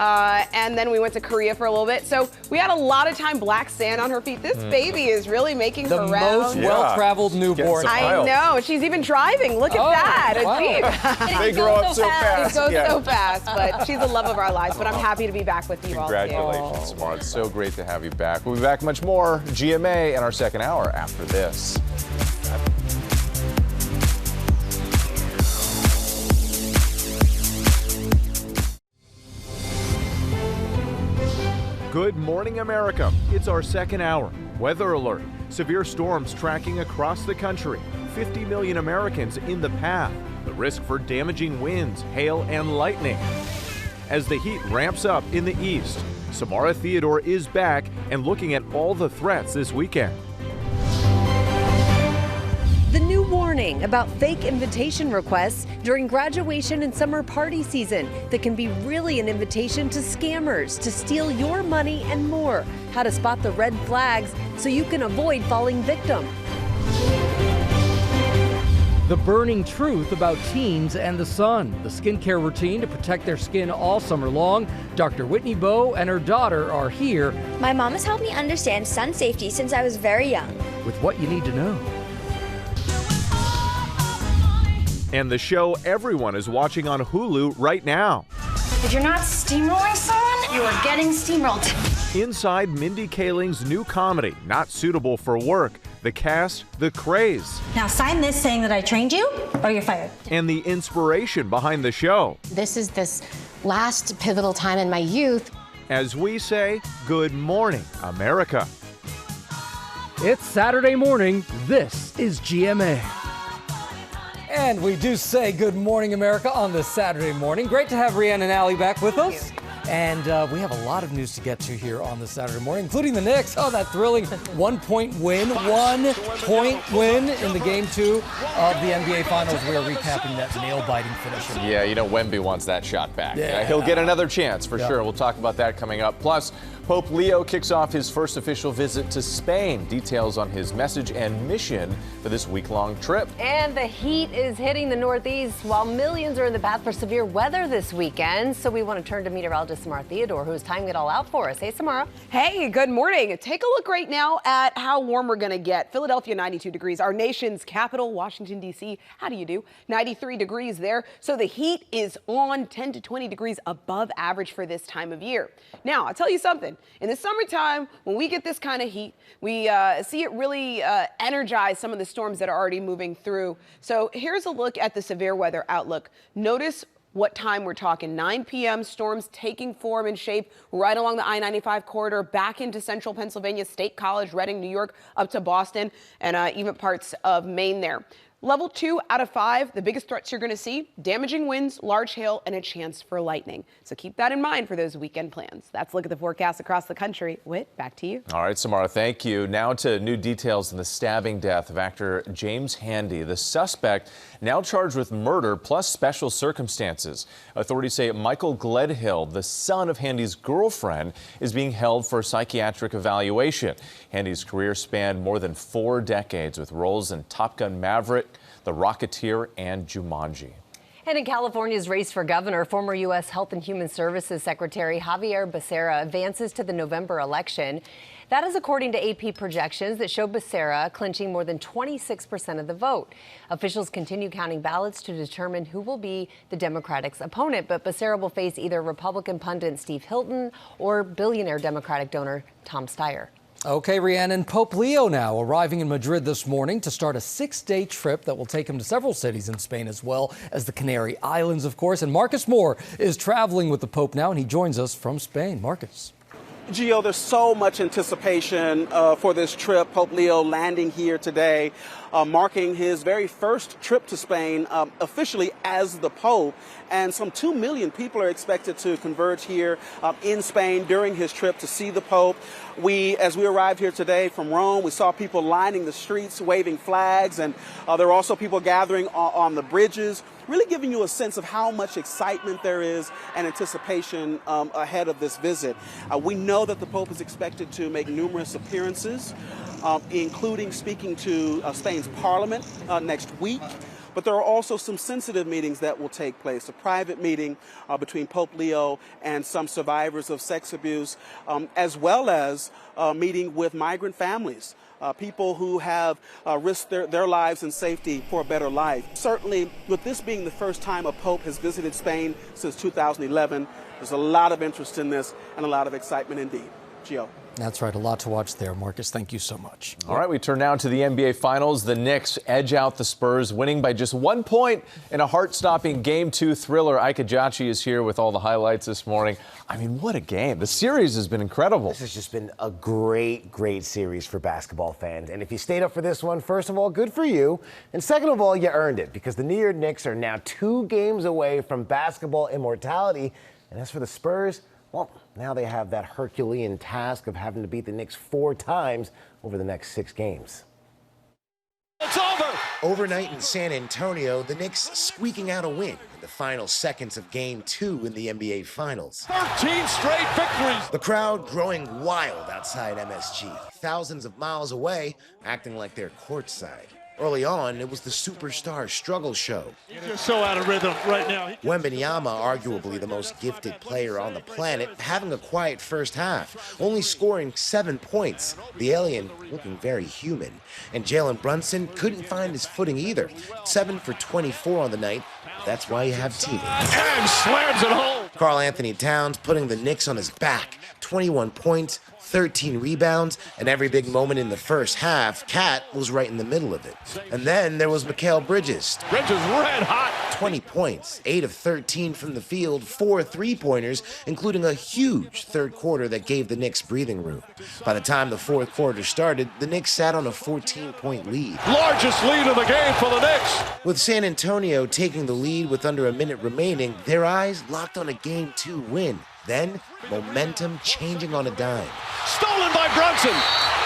And then we went to Korea for a little bit. So we had a lot of time, black sand on her feet. This baby is really making her rounds. The most well-traveled newborn. I know. She's even driving. Look at that. Wow. They grow up so fast. It goes so fast, but she's the love of our lives. But I'm happy to be back with you all. Congratulations, Samara. It's so great to have you back. We'll be back much more GMA in our second hour after this. Good morning, America. It's our second hour. Weather alert. Severe storms tracking across the country. 50 million Americans in the path. The risk for damaging winds, hail, and lightning. As the heat ramps up in the east, Samara Theodore is back and looking at all the threats this weekend. The new warning about fake invitation requests during graduation and summer party season that can be really an invitation to scammers to steal your money and more. How to spot the red flags so you can avoid falling victim. The burning truth about teens and the sun. The skincare routine to protect their skin all summer long. Dr. Whitney Bowe and her daughter are here My mom has helped me understand sun safety since I was very young. with what you need to know. And the show everyone is watching on Hulu right now. If you're not steamrolling someone, you are getting steamrolled. Inside Mindy Kaling's new comedy, Not Suitable for Work, the cast, the craze, Now sign this saying that I trained you, or you're fired. and the inspiration behind the show. This is this last pivotal time in my youth. As we say, good morning, America. It's Saturday morning. This is GMA. And we do say good morning, America, on this Saturday morning. Great to have Rhiannon and Allie back with us. And we have a lot of news to get to here on this Saturday morning, including the Knicks. Oh, that thrilling 1-point win. 1-point win in the Game 2 of the NBA Finals. We are recapping that nail-biting finish. Yeah, you know, Wemby wants that shot back. Yeah. He'll get another chance for sure. We'll talk about that coming up. Plus, Pope Leo kicks off his first official visit to Spain. Details on his message and mission for this week-long trip. And the heat is hitting the Northeast while millions are in the path for severe weather this weekend. So we want to turn to meteorologist Samara Theodore, who's timing it all out for us. Hey, Samara. Hey, good morning. Take a look right now at how warm we're going to get. Philadelphia, 92 degrees. Our nation's capital, Washington, D.C. How do you do? 93 degrees there. So the heat is on 10 to 20 degrees above average for this time of year. Now, I'll tell you something. In the summertime, when we get this kind of heat, we see it really energize some of the storms that are already moving through. So here's a look at the severe weather outlook. Notice what time we're talking. 9 p.m. storms taking form and shape right along the I-95 corridor back into central Pennsylvania, State College, Reading, New York, up to Boston, and even parts of Maine there. Level 2 out of 5, the biggest threats you're going to see, damaging winds, large hail, and a chance for lightning. So keep that in mind for those weekend plans. That's a look at the forecast across the country. Whit, back to you. All right, Samara, thank you. Now to new details in the stabbing death of actor James Handy. The suspect now charged with murder plus special circumstances. Authorities say Michael Gledhill, the son of Handy's girlfriend, is being held for psychiatric evaluation. Handy's career spanned more than 4 decades with roles in Top Gun Maverick, The Rocketeer, and Jumanji. And in California's race for governor, former U.S. Health and Human Services Secretary Javier Becerra advances to the November election. That is according to AP projections that show Becerra clinching more than 26% of the vote. Officials continue counting ballots to determine who will be the Democrats' opponent, but Becerra will face either Republican pundit Steve Hilton or billionaire Democratic donor Tom Steyer. Okay, Rhiannon, Pope Leo now arriving in Madrid this morning to start a 6-day trip that will take him to several cities in Spain as well as the Canary Islands, of course. And Marcus Moore is traveling with the Pope now, and he joins us from Spain. Marcus. Gio, there's so much anticipation for this trip. Pope Leo landing here today, marking his very first trip to Spain officially as the Pope. And some 2 million people are expected to converge here in Spain during his trip to see the Pope. As we arrived here today from Rome, we saw people lining the streets, waving flags, and there are also people gathering on the bridges, really giving you a sense of how much excitement there is and anticipation ahead of this visit. We know that the Pope is expected to make numerous appearances, including speaking to Spain's parliament next week. But there are also some sensitive meetings that will take place. A private meeting between Pope Leo and some survivors of sex abuse, as well as a meeting with migrant families. People who have risked their lives and safety for a better life. Certainly, with this being the first time a pope has visited Spain since 2011, there's a lot of interest in this and a lot of excitement indeed. Gio. That's right. A lot to watch there. Marcus, thank you so much. All right, we turn now to the NBA Finals. The Knicks edge out the Spurs, winning by just 1 point in a heart-stopping Game 2 thriller. Ike Ajachi is here with all the highlights this morning. I mean, what a game. The series has been incredible. This has just been a great, great series for basketball fans. And if you stayed up for this one, first of all, good for you. And second of all, you earned it because the New York Knicks are now 2 games away from basketball immortality. And as for the Spurs, well, now they have that Herculean task of having to beat the Knicks 4 times over the next 6 games. It's over! Overnight in San Antonio, the Knicks squeaking out a win in the final seconds of Game 2 in the NBA Finals. 13 straight victories! The crowd growing wild outside MSG, thousands of miles away, acting like they're courtside. Early on, it was the superstar struggle show. He's just so out of rhythm right now. Wembanyama, arguably the most gifted player on the planet, having a quiet first half, only scoring 7 points. The alien looking very human. And Jalen Brunson couldn't find his footing either. 7 for 24 on the night. That's why you have teammates. And slams it home. Karl Anthony Towns putting the Knicks on his back. 21 points, 13 rebounds, and every big moment in the first half, Cat was right in the middle of it. And then there was Mikal Bridges. Bridges red hot. 20 points, 8 of 13 from the field, 4 3-pointers, including a huge third quarter that gave the Knicks breathing room. By the time the fourth quarter started, the Knicks sat on a 14-point lead. Largest lead of the game for the Knicks. With San Antonio taking the lead with under a minute remaining, their eyes locked on a Game 2 win. Then, momentum changing on a dime. Stolen by Brunson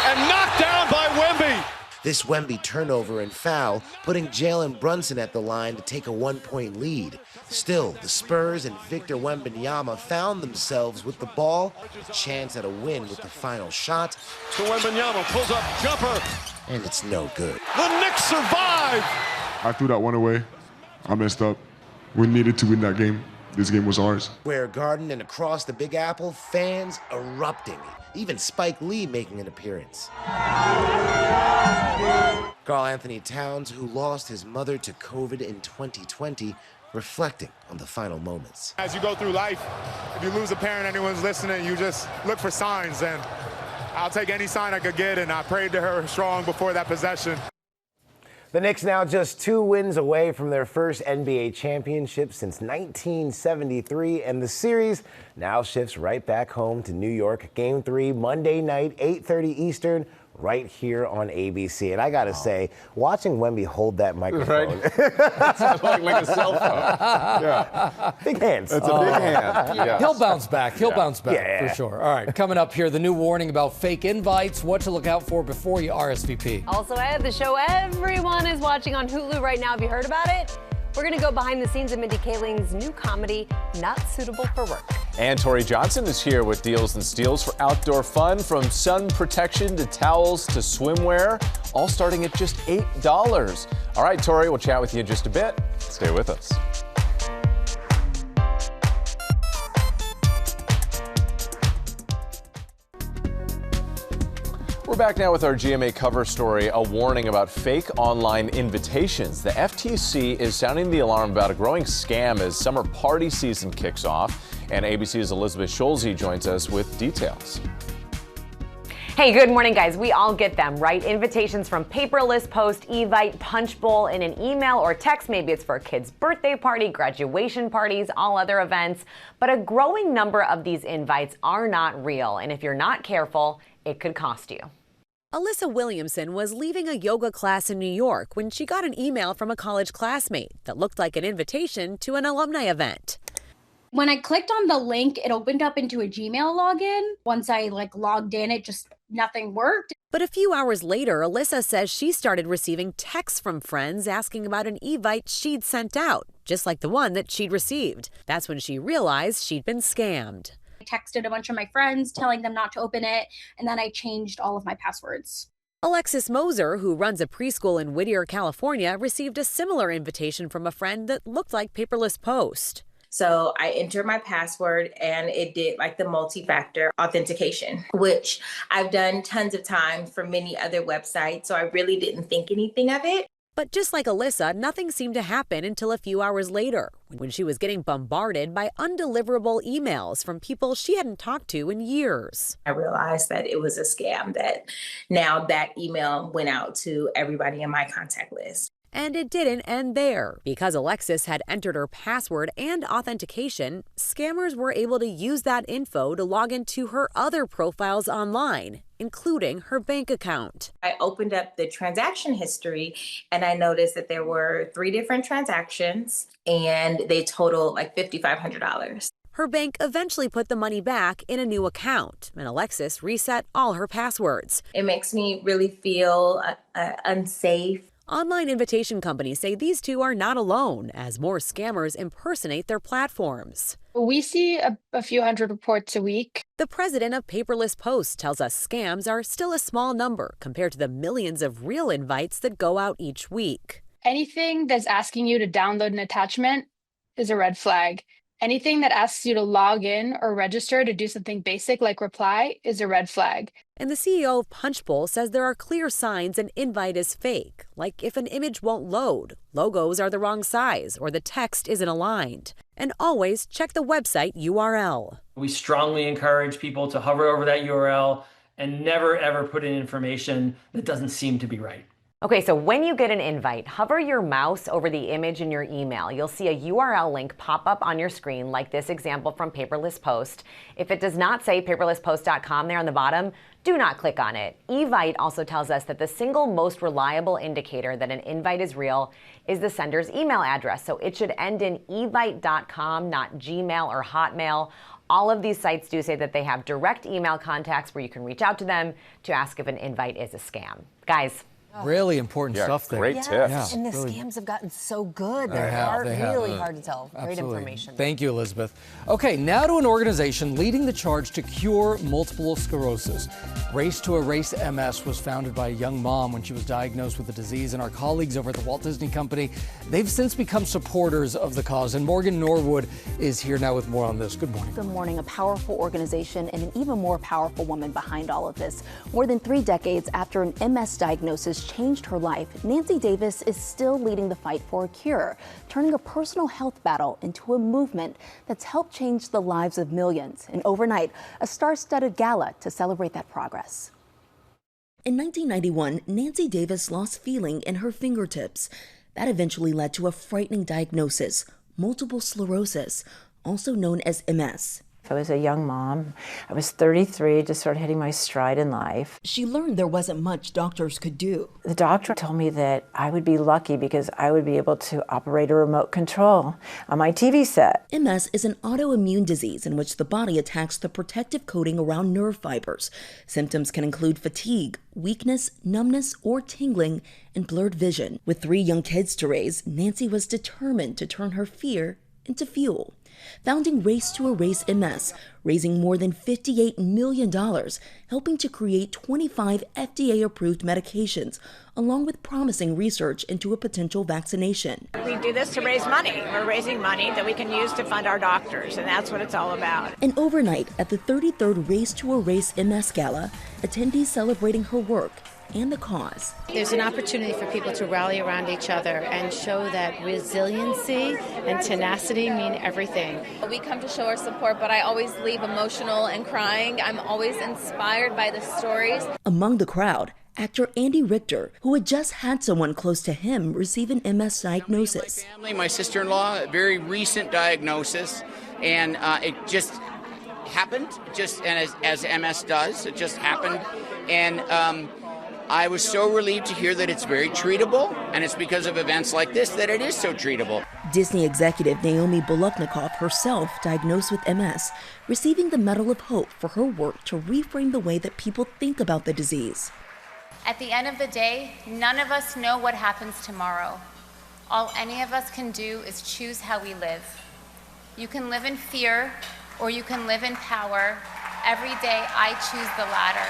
and knocked down by Wemby. This Wemby turnover and foul, putting Jalen Brunson at the line to take a 1-point lead. Still, the Spurs and Victor Wembanyama found themselves with the ball, a chance at a win with the final shot. To Wembanyama, pulls up, jumper. And it's no good. The Knicks survive. I threw that one away. I messed up. We needed to win that game. This game was ours. Square Garden and across the Big Apple, fans erupting. Even Spike Lee making an appearance. Karl Anthony Towns, who lost his mother to COVID in 2020, reflecting on the final moments. As you go through life, if you lose a parent, anyone's listening, you just look for signs, and I'll take any sign I could get, and I prayed to her strong before that possession. The Knicks now just 2 wins away from their first NBA championship since 1973, and the series now shifts right back home to New York. Game 3, Monday night, 8:30 Eastern, right here on ABC. And I got to say, watching Wemby hold that microphone. Right. like a cell phone. Yeah. Big hands. It's a big hand. Yes. He'll bounce back. He'll bounce back Yeah. for sure. All right, coming up here, the new warning about fake invites, what to look out for before you RSVP. Also ahead, the show everyone is watching on Hulu right now. Have you heard about it? We're going to go behind the scenes of Mindy Kaling's new comedy, Not Suitable for Work. And Tori Johnson is here with deals and steals for outdoor fun, from sun protection to towels to swimwear, all starting at just $8. All right, Tori, we'll chat with you in just a bit. Stay with us. We're back now with our GMA cover story, a warning about fake online invitations. The FTC is sounding the alarm about a growing scam as summer party season kicks off. And ABC's Elizabeth Scholze joins us with details. Hey, good morning, guys. We all get them, right? Invitations from Paperless Post, Evite, Punchbowl in an email or text. Maybe it's for a kid's birthday party, graduation parties, all other events. But a growing number of these invites are not real. And if you're not careful, it could cost you. Alyssa Williamson was leaving a yoga class in New York when she got an email from a college classmate that looked like an invitation to an alumni event. When I clicked on the link, it opened up into a Gmail login. Once I logged in, it just nothing worked. But a few hours later, Alyssa says she started receiving texts from friends asking about an Evite she'd sent out, just like the one that she'd received. That's when she realized she'd been scammed. I texted a bunch of my friends telling them not to open it, and then I changed all of my passwords. Alexis Moser, who runs a preschool in Whittier, California, received a similar invitation from a friend that looked like Paperless Post. So I entered my password and it did the multi-factor authentication, which I've done tons of times for many other websites. So I really didn't think anything of it. But just like Alyssa, nothing seemed to happen until a few hours later, when she was getting bombarded by undeliverable emails from people she hadn't talked to in years. I realized that it was a scam, that now that email went out to everybody in my contact list. And it didn't end there. Because Alexis had entered her password and authentication, scammers were able to use that info to log into her other profiles online, including her bank account. I opened up the transaction history and I noticed that there were 3 different transactions and they totaled $5,500. Her bank eventually put the money back in a new account, and Alexis reset all her passwords. It makes me really feel unsafe. Online invitation companies say these two are not alone as more scammers impersonate their platforms. We see a few hundred reports a week. The president of Paperless Post tells us scams are still a small number compared to the millions of real invites that go out each week. Anything that's asking you to download an attachment is a red flag. Anything that asks you to log in or register to do something basic like reply is a red flag. And the CEO of Punchbowl says there are clear signs an invite is fake, like if an image won't load, logos are the wrong size, or the text isn't aligned. And always check the website URL. We strongly encourage people to hover over that URL and never ever put in information that doesn't seem to be right. Okay, so when you get an invite, hover your mouse over the image in your email. You'll see a URL link pop up on your screen, like this example from Paperless Post. If it does not say paperlesspost.com there on the bottom, do not click on it. Evite also tells us that the single most reliable indicator that an invite is real is the sender's email address. So it should end in evite.com, not Gmail or Hotmail. All of these sites do say that they have direct email contacts where you can reach out to them to ask if an invite is a scam. Guys. Really important stuff there. Great tips. Yeah, and the really. scams have gotten so good. They're really hard to tell. Great Absolutely. information. Thank you, Elizabeth. Okay, now to an organization leading the charge to cure multiple sclerosis. Race to Erase MS was founded by a young mom when she was diagnosed with the disease, and our colleagues over at the Walt Disney Company, they've since become supporters of the cause. And Morgan Norwood is here now with more on this. Good morning. Good morning. A powerful organization and an even more powerful woman behind all of this. More than 3 decades after an MS diagnosis changed her life, Nancy Davis is still leading the fight for a cure, turning a personal health battle into a movement that's helped change the lives of millions. And overnight, a star-studded gala to celebrate that progress. In 1991, Nancy Davis lost feeling in her fingertips. That eventually led to a frightening diagnosis, multiple sclerosis, also known as MS. I was a young mom. I was 33, just sort of hitting my stride in life. She learned there wasn't much doctors could do. The doctor told me that I would be lucky because I would be able to operate a remote control on my TV set. MS is an autoimmune disease in which the body attacks the protective coating around nerve fibers. Symptoms can include fatigue, weakness, numbness, or tingling, and blurred vision. With 3 young kids to raise, Nancy was determined to turn her fear into fuel. Founding Race to Erase MS, raising more than $58 million, helping to create 25 FDA-approved medications, along with promising research into a potential vaccination. We do this to raise money. We're raising money that we can use to fund our doctors, and that's what it's all about. And overnight, at the 33rd Race to Erase MS Gala, attendees celebrating her work and the cause. There's an opportunity for people to rally around each other and show that resiliency and tenacity mean everything. We come to show our support, but I always leave emotional and crying. I'm always inspired by the stories. Among the crowd, actor Andy Richter, who had just had someone close to him receive an MS diagnosis. My sister-in-law, a very recent diagnosis, and it just happened, and as MS does, it just happened, and I was so relieved to hear that it's very treatable, and it's because of events like this that it is so treatable. Disney executive Naomi Boloknikov, herself diagnosed with MS, receiving the Medal of Hope for her work to reframe the way that people think about the disease. At the end of the day, none of us know what happens tomorrow. All any of us can do is choose how we live. You can live in fear, or you can live in power. Every day, I choose the latter.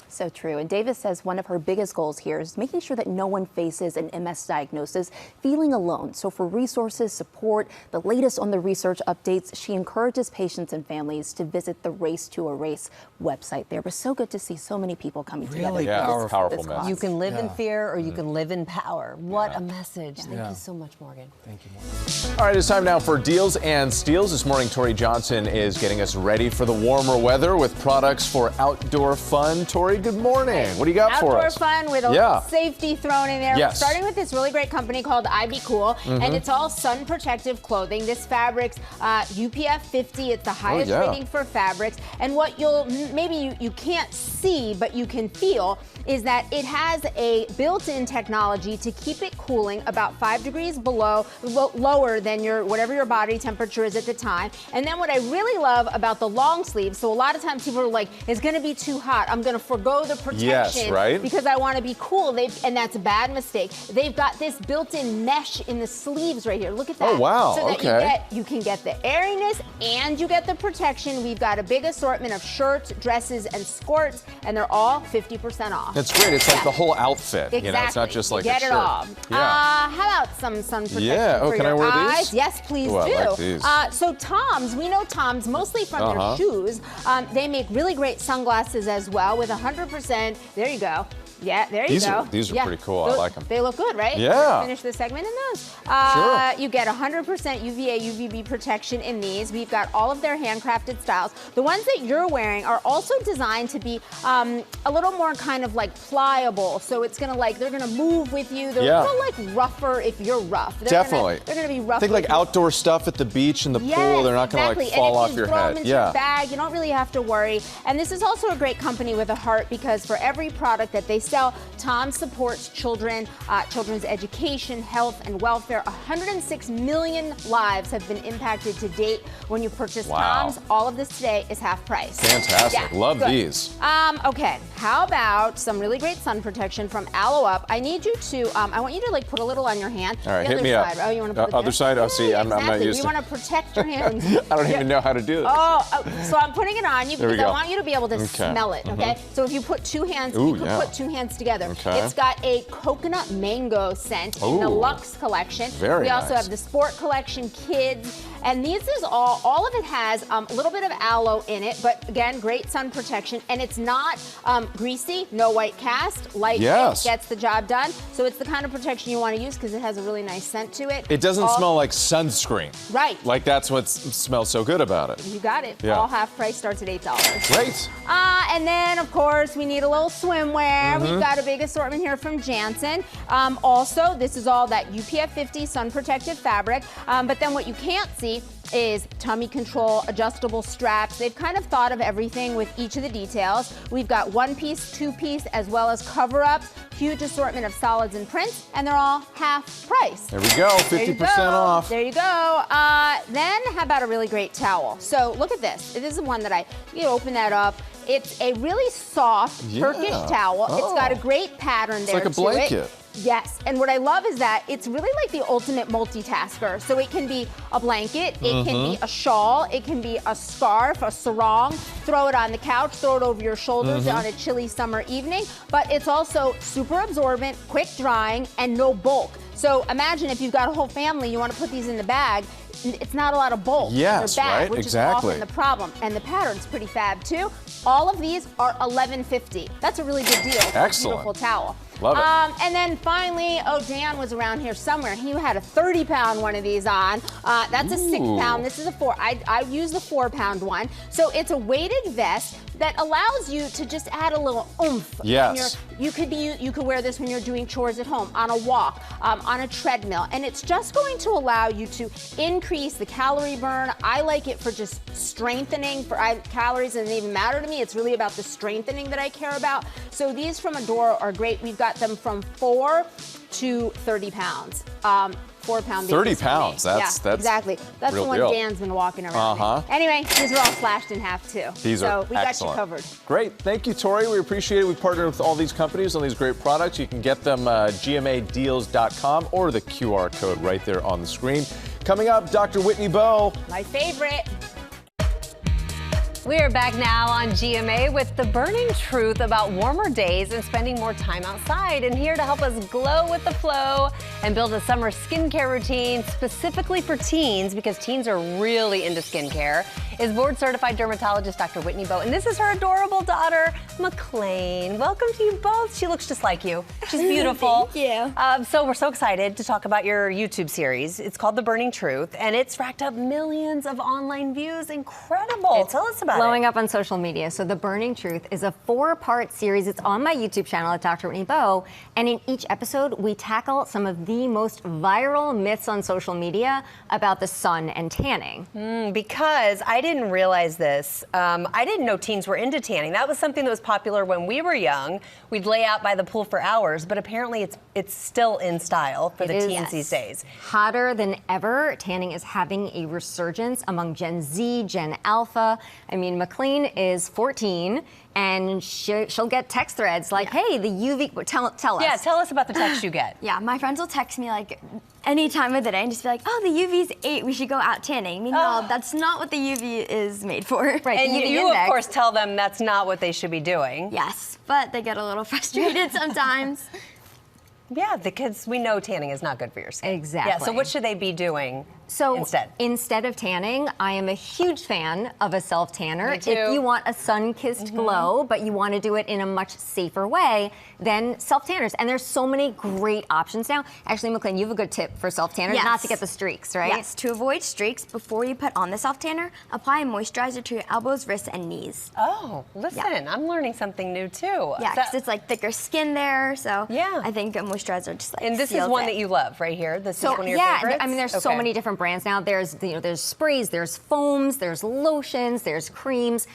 So true. And Davis says one of her biggest goals here is making sure that no one faces an MS diagnosis feeling alone. So for resources, support, the latest on the research updates, she encourages patients and families to visit the Race to Erase website there. But so good to see so many people coming together. Yeah, powerful message. You can live in fear or you can live in power. What a message. Thank you so much, Morgan. Thank you, Morgan. All right, it's time now for Deals and Steals. This morning, Tori Johnson is getting us ready for the warmer weather with products for outdoor fun. Tori, good morning. What do you got for us? Outdoor fun with a little safety thrown in there. Yes. Starting with this really great company called IB Cool, and it's all sun protective clothing. This fabric's UPF 50. It's the highest rating for fabrics. And what you'll maybe you can't see, but you can feel, is that it has a built-in technology to keep it cooling about 5 degrees lower than whatever your body temperature is at the time. And then what I really love about the long sleeve, so a lot of times people are like, it's going to be too hot, I'm going to forgo forego the protection Yes, right? because I want to be cool. And that's a bad mistake. They've got this built-in mesh in the sleeves right here. Look at that. Oh, wow. So that Okay. you can get the airiness and you get the protection. We've got a big assortment of shirts, dresses, and skirts, and they're all 50% off. That's great. It's like the whole outfit. Exactly. You know, it's not just like you a get shirt. it all. Yeah. How about some sun protection Yeah. Oh, for can your I wear eyes? these? Yes, please Ooh, do. I like these. So Toms, we know Toms mostly from their shoes. They make really great sunglasses as well with 100%. There you go. Yeah, there you go. These are pretty cool. I like them. They look good, right? Yeah. Let's finish the segment in those. Sure. You get 100% UVA, UVB protection in these. We've got all of their handcrafted styles. The ones that you're wearing are also designed to be a little more kind of like pliable. So it's gonna they're gonna move with you. They're a little like rougher if you're rough. Definitely. They're gonna be rough. Think like outdoor stuff at the beach and the pool. They're not gonna like fall off your head. And if you throw them into your bag, you don't really have to worry. And this is also a great company with a heart because for every product that they sell, Tom supports children, children's education, health, and welfare. 106 million lives have been impacted to date when you purchase Toms. All of this today is half price. Fantastic. Love these. Okay, how about some really great sun protection from Aloe Up? I need you to, I want you to put a little on your hand. All right, the hit me side. up. Oh, you want to put it other there? side? Oh, see, I'm not used You to want to protect your hands. I don't even know how to do this. So I'm putting it on you because I want you to be able to smell it, okay? So if you put two hands, you can put two hands together. Okay. It's got a coconut mango scent in the Luxe collection. Very We also nice. have the Sport collection, Kids, and these is all of it has a little bit of aloe in it, but again, great sun protection, and it's not greasy, no white cast, lightweight, gets the job done. So it's the kind of protection you want to use because it has a really nice scent to it. It doesn't smell like sunscreen. Right. Like that's what smells so good about it. You got it. Yeah. All half price starts at $8. Great. And then, of course, we need a little swimwear. We've got a big assortment here from Janssen. Also, this is all that UPF 50 sun protective fabric. But then what you can't see is tummy control, adjustable straps. They've kind of thought of everything with each of the details. We've got one piece, two piece, as well as cover-ups, huge assortment of solids and prints, and they're all half price. There we go, 50% off. There you go. Then how about a really great towel? So look at this. This is one that you open that up. It's a really soft Turkish towel. It's got a great pattern there. It's like a blanket. Yes, and what I love is that it's really like the ultimate multitasker. So it can be a blanket, it can be a shawl, it can be a scarf, a sarong, throw it on the couch, throw it over your shoulders on a chilly summer evening, but it's also super absorbent, quick drying, and no bulk. So imagine if you've got a whole family, you want to put these in the bag, it's not a lot of bulk. Yes, They're bag, right, which exactly. is often the problem. And the pattern's pretty fab too. All of these are $11.50. That's a really good deal for a beautiful towel. Love it. And then finally, Dan was around here somewhere. He had a 30-pound one of these on. That's a 6-pound. This is a 4. I use the 4-pound one. So it's a weighted vest that allows you to just add a little oomph. Yes. You could wear this when you're doing chores at home, on a walk, on a treadmill, and it's just going to allow you to increase the calorie burn. I like it for just strengthening. Calories doesn't even matter to me. It's really about the strengthening that I care about. So these from Adore are great. We've got them from 4 to 30 pounds. 4 pound. 30 pounds. That's exactly. That's real the one deal. Dan's been walking around. In. Anyway, these are all slashed in half too. These are so we got excellent. you covered. Great. Thank you, Tori. We appreciate it. We partnered with all these companies on these great products. You can get them gmadeals.com or the QR code right there on the screen. Coming up, Dr. Whitney Bowe. My favorite. We are back now on GMA with the burning truth about warmer days and spending more time outside. And here to help us glow with the flow and build a summer skincare routine specifically for teens, because teens are really into skincare, is board-certified dermatologist Dr. Whitney Bowe. And this is her adorable daughter, McLean. Welcome to you both. She looks just like you. She's beautiful. Thank you. So we're so excited to talk about your YouTube series. It's called The Burning Truth, and it's racked up millions of online views. Incredible. Tell us about blowing up on social media. So The Burning Truth is a 4-part series. It's on my YouTube channel at Dr. Whitney Bowe. And in each episode, we tackle some of the most viral myths on social media about the sun and tanning. Because I didn't realize this. I didn't know teens were into tanning. That was something that was popular when we were young. We'd lay out by the pool for hours, but apparently it's still in style for the teens these days. Hotter than ever. Tanning is having a resurgence among Gen Z, Gen Alpha. I mean, McLean is 14. And she'll get text threads like, hey, the UV, tell us. Yeah, tell us about the text you get. Yeah, my friends will text me like any time of the day and just be like, oh, the UV's 8, we should go out tanning. Meanwhile, that's not what the UV is made for. Right, and you of course, tell them that's not what they should be doing. Yes, but they get a little frustrated sometimes. Yeah, the kids, we know tanning is not good for your skin. Exactly. Yeah, so what should they be doing instead of tanning, I am a huge fan of a self-tanner. Me too. If you want a sun-kissed glow, but you want to do it in a much safer way, then self-tanners. And there's so many great options now. Actually, McLean, you have a good tip for self-tanners, not to get the streaks, right? Yes, to avoid streaks, before you put on the self-tanner, apply a moisturizer to your elbows, wrists, and knees. Oh, listen, I'm learning something new too. Yeah, because it's like thicker skin there, so I think a moisturizer just like And this is one that you love right here. This is one of your favorites? I mean, there's so many different brands now. There's there's sprays, there's foams, there's lotions, there's creams.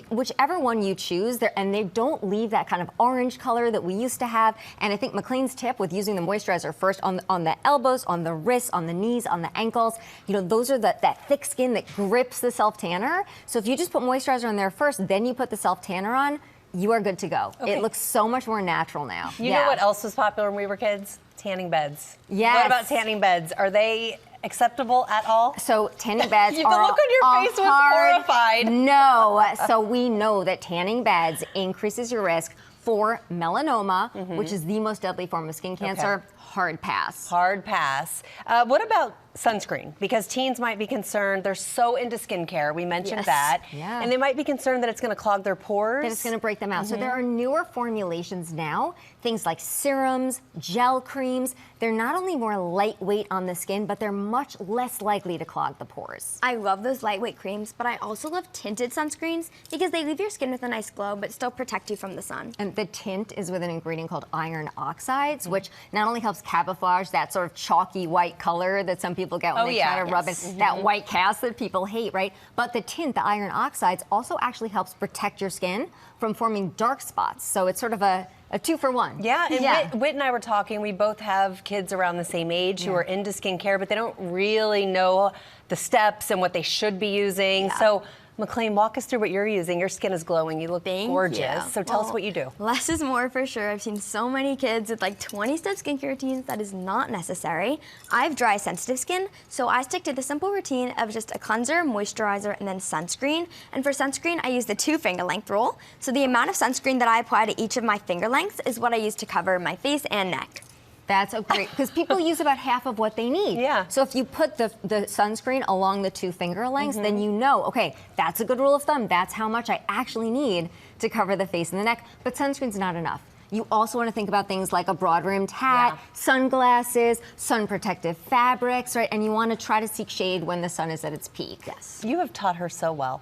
Whichever one you choose, and they don't leave that kind of orange color that we used to have. And I think McLean's tip with using the moisturizer first on the elbows, on the wrists, on the knees, on the ankles, those are that thick skin that grips the self tanner. So if you just put moisturizer on there first, then you put the self tanner on, you are good to go. Okay. It looks so much more natural now. You know what else was popular when we were kids? Tanning beds. Yes. What about tanning beds? Are they acceptable at all? So tanning beds The look on your face was horrified. No. So we know that tanning beds increases your risk for melanoma, which is the most deadly form of skin cancer. Okay. Hard pass. Hard pass. What about sunscreen? Because teens might be concerned. They're so into skincare. We mentioned that. Yeah. And they might be concerned that it's going to clog their pores. That it's going to break them out. So there are newer formulations now, things like serums, gel creams. They're not only more lightweight on the skin, but they're much less likely to clog the pores. I love those lightweight creams, but I also love tinted sunscreens because they leave your skin with a nice glow, but still protect you from the sun. And the tint is with an ingredient called iron oxides, which not only helps camouflage that sort of chalky white color that some people get when they try to rub in, that white cast that people hate, right? But the tint, the iron oxides, also actually helps protect your skin from forming dark spots. So it's sort of a 2-for-1. Yeah, and Whit and I were talking. We both have kids around the same age who are into skincare, but they don't really know the steps and what they should be using. So McLean, walk us through what you're using. Your skin is glowing. You look gorgeous. So tell us what you do. Less is more for sure. I've seen so many kids with like 20-step skincare routines. That is not necessary. I have dry, sensitive skin, so I stick to the simple routine of just a cleanser, moisturizer, and then sunscreen. And for sunscreen, I use the 2-finger length rule. So the amount of sunscreen that I apply to each of my finger lengths is what I use to cover my face and neck. That's a great, because people use about half of what they need. Yeah. So if you put the sunscreen along the 2-finger lengths, then you know, okay, that's a good rule of thumb. That's how much I actually need to cover the face and the neck. But sunscreen's not enough. You also want to think about things like a broad-rimmed hat, sunglasses, sun-protective fabrics, right? And you want to try to seek shade when the sun is at its peak. Yes. You have taught her so well.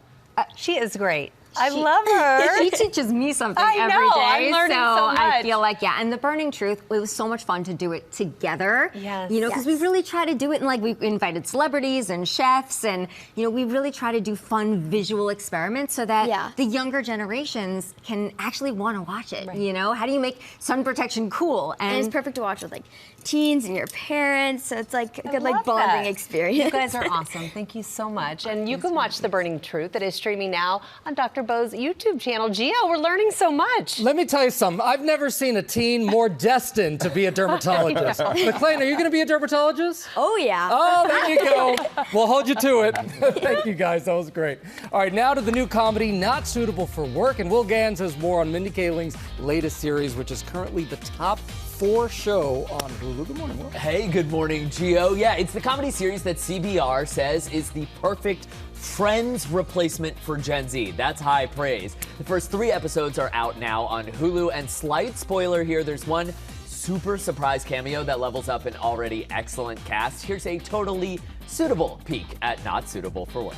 She is great. I love her. She teaches me something every day. I'm learning so much. I feel like, and the burning truth, it was so much fun to do it together. Yes. Because we really try to do it, and like we invited celebrities and chefs, and we really try to do fun visual experiments so that the younger generations can actually want to watch it. Right. How do you make sun protection cool? And it's perfect to watch with like teens and your parents, so it's like a good like bonding experience. You guys are awesome. Thank you so much. And you can watch The Burning Truth that is streaming now on Dr. Bo's YouTube channel. Gio, we're learning so much. Let me tell you something. I've never seen a teen more destined to be a dermatologist. McLean, are you going to be a dermatologist? Oh, yeah. Oh, there you go. We'll hold you to it. Thank you, guys. That was great. All right, now to the new comedy, Not Suitable for Work. And Will Gans has more on Mindy Kaling's latest series, which is currently the top 4 show on Hulu. Good morning, Will. Hey, good morning, Gio. Yeah, it's the comedy series that CBR says is the perfect Friends replacement for Gen Z. That's high praise. The first 3 episodes are out now on Hulu, and slight spoiler here, there's one super surprise cameo that levels up an already excellent cast. Here's a totally suitable peek at Not Suitable for Work.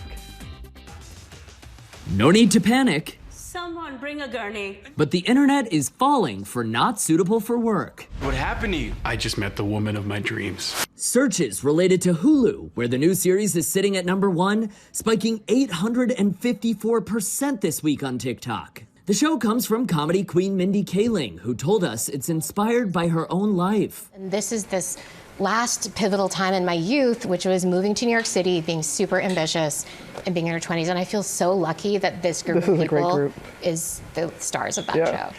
No need to panic. Someone bring a gurney. But the internet is falling for Not Suitable for Work. What happened to you? I just met the woman of my dreams. Searches related to Hulu, where the new series is sitting at #1, spiking 854% this week on TikTok. The show comes from comedy queen Mindy Kaling, who told us it's inspired by her own life. And this is this last pivotal time in my youth, which was moving to New York City, being super ambitious, and being in her 20s. And I feel so lucky that this group of people is the stars of that show.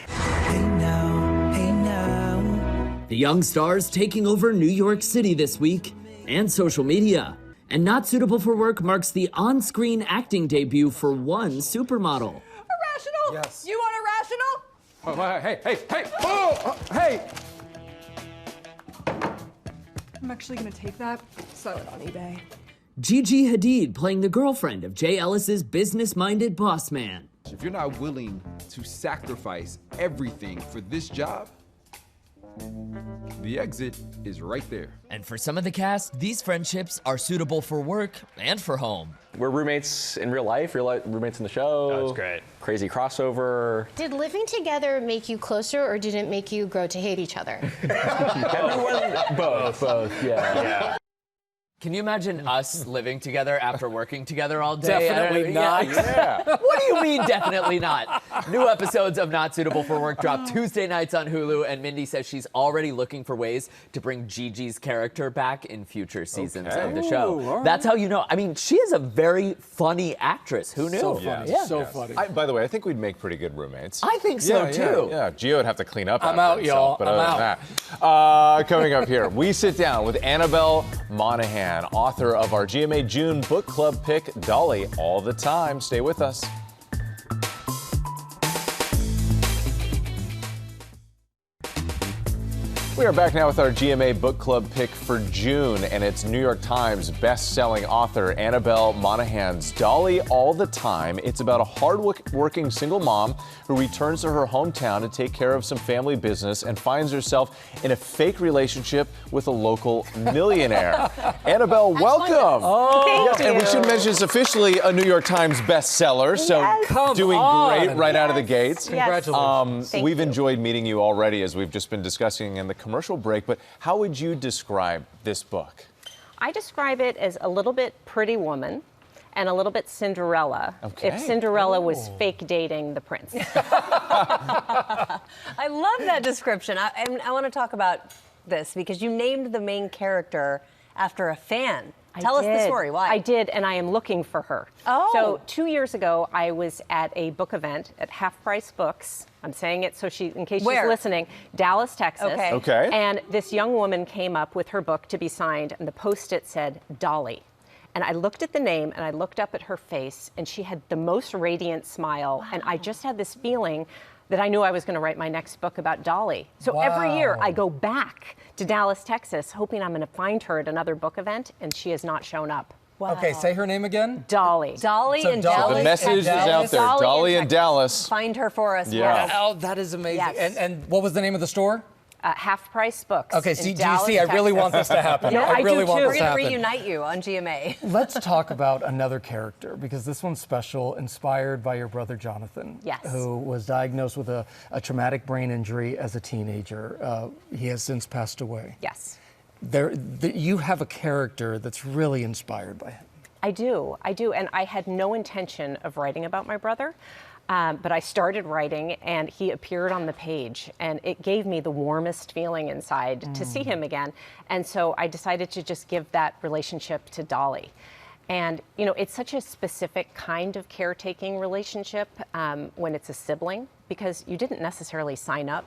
The young stars taking over New York City this week, and social media. And Not Suitable for Work marks the on-screen acting debut for one supermodel. Irrational? Yes. You want irrational? Oh, hey. Oh, hey. I'm actually gonna take that, sell it on eBay. Gigi Hadid playing the girlfriend of Jay Ellis's business-minded boss man. If you're not willing to sacrifice everything for this job, the exit is right there. And for some of the cast, these friendships are suitable for work and for home. We're roommates in real life, roommates in the show. That was great. Crazy crossover. Did living together make you closer, or did it make you grow to hate each other? Both, yeah. Can you imagine us living together after working together all day? Definitely not. Yeah. What do you mean, definitely not? New episodes of Not Suitable for Work drop Tuesday nights on Hulu, and Mindy says she's already looking for ways to bring Gigi's character back in future seasons of the show. Right. That's how you know. I mean, she is a very funny actress. Who knew? So funny. Yes. So funny. By the way, I think we'd make pretty good roommates. I think so, too. Yeah, Gio would have to clean up I'm after out, himself, y'all. but I'm other than that. Coming up here, we sit down with Annabelle Monahan, author of our GMA June book club pick, Dolly All the Time. Stay with us. We are back now with our GMA book club pick for June, and it's New York Times best-selling author Annabelle Monahan's Dolly All the Time. It's about a hard-working single mom who returns to her hometown to take care of some family business and finds herself in a fake relationship with a local millionaire. Annabelle, welcome. Oh, and we should mention it's officially a New York Times bestseller, so doing great right out of the gates. Congratulations. We've enjoyed meeting you already, as we've just been discussing in the commercial break, but how would you describe this book? I describe it as a little bit Pretty Woman and a little bit Cinderella. Okay. If Cinderella was fake dating the prince. I love that description. I want to talk about this because you named the main character after a fan. Tell us the story. Why? I did, and I am looking for her. Oh. So 2 years ago, I was at a book event at Half Price Books. I'm saying it so in case Where? she's listening, Dallas, Texas. Okay. And this young woman came up with her book to be signed, and the post-it said Dolly. And I looked at the name, and I looked up at her face, and she had the most radiant smile. And I just had this feeling that I knew I was going to write my next book about Dolly. So every year I go back to Dallas, Texas, hoping I'm going to find her at another book event, and she has not shown up. Wow. Okay, say her name again. Dolly. Dolly So and Dolly- Dallas. The message is out there. Dolly in Dallas. Find her for us. Yeah. Yes. Oh, that is amazing. Yes. And what was the name of the store? Half Price Books. Okay, in do you Dallas, see? I really Texas. want this to happen. Yeah, I really do want too. this We're to going to happen. reunite you on GMA. Let's talk about another character, because this one's special, inspired by your brother Jonathan, Yes. who was diagnosed with a traumatic brain injury as a teenager. He has since passed away. Yes. You have a character that's really inspired by him. I do, and I had no intention of writing about my brother, but I started writing, and he appeared on the page, and it gave me the warmest feeling inside to see him again, and so I decided to just give that relationship to Dolly. And, you know, it's such a specific kind of caretaking relationship when it's a sibling, because you didn't necessarily sign up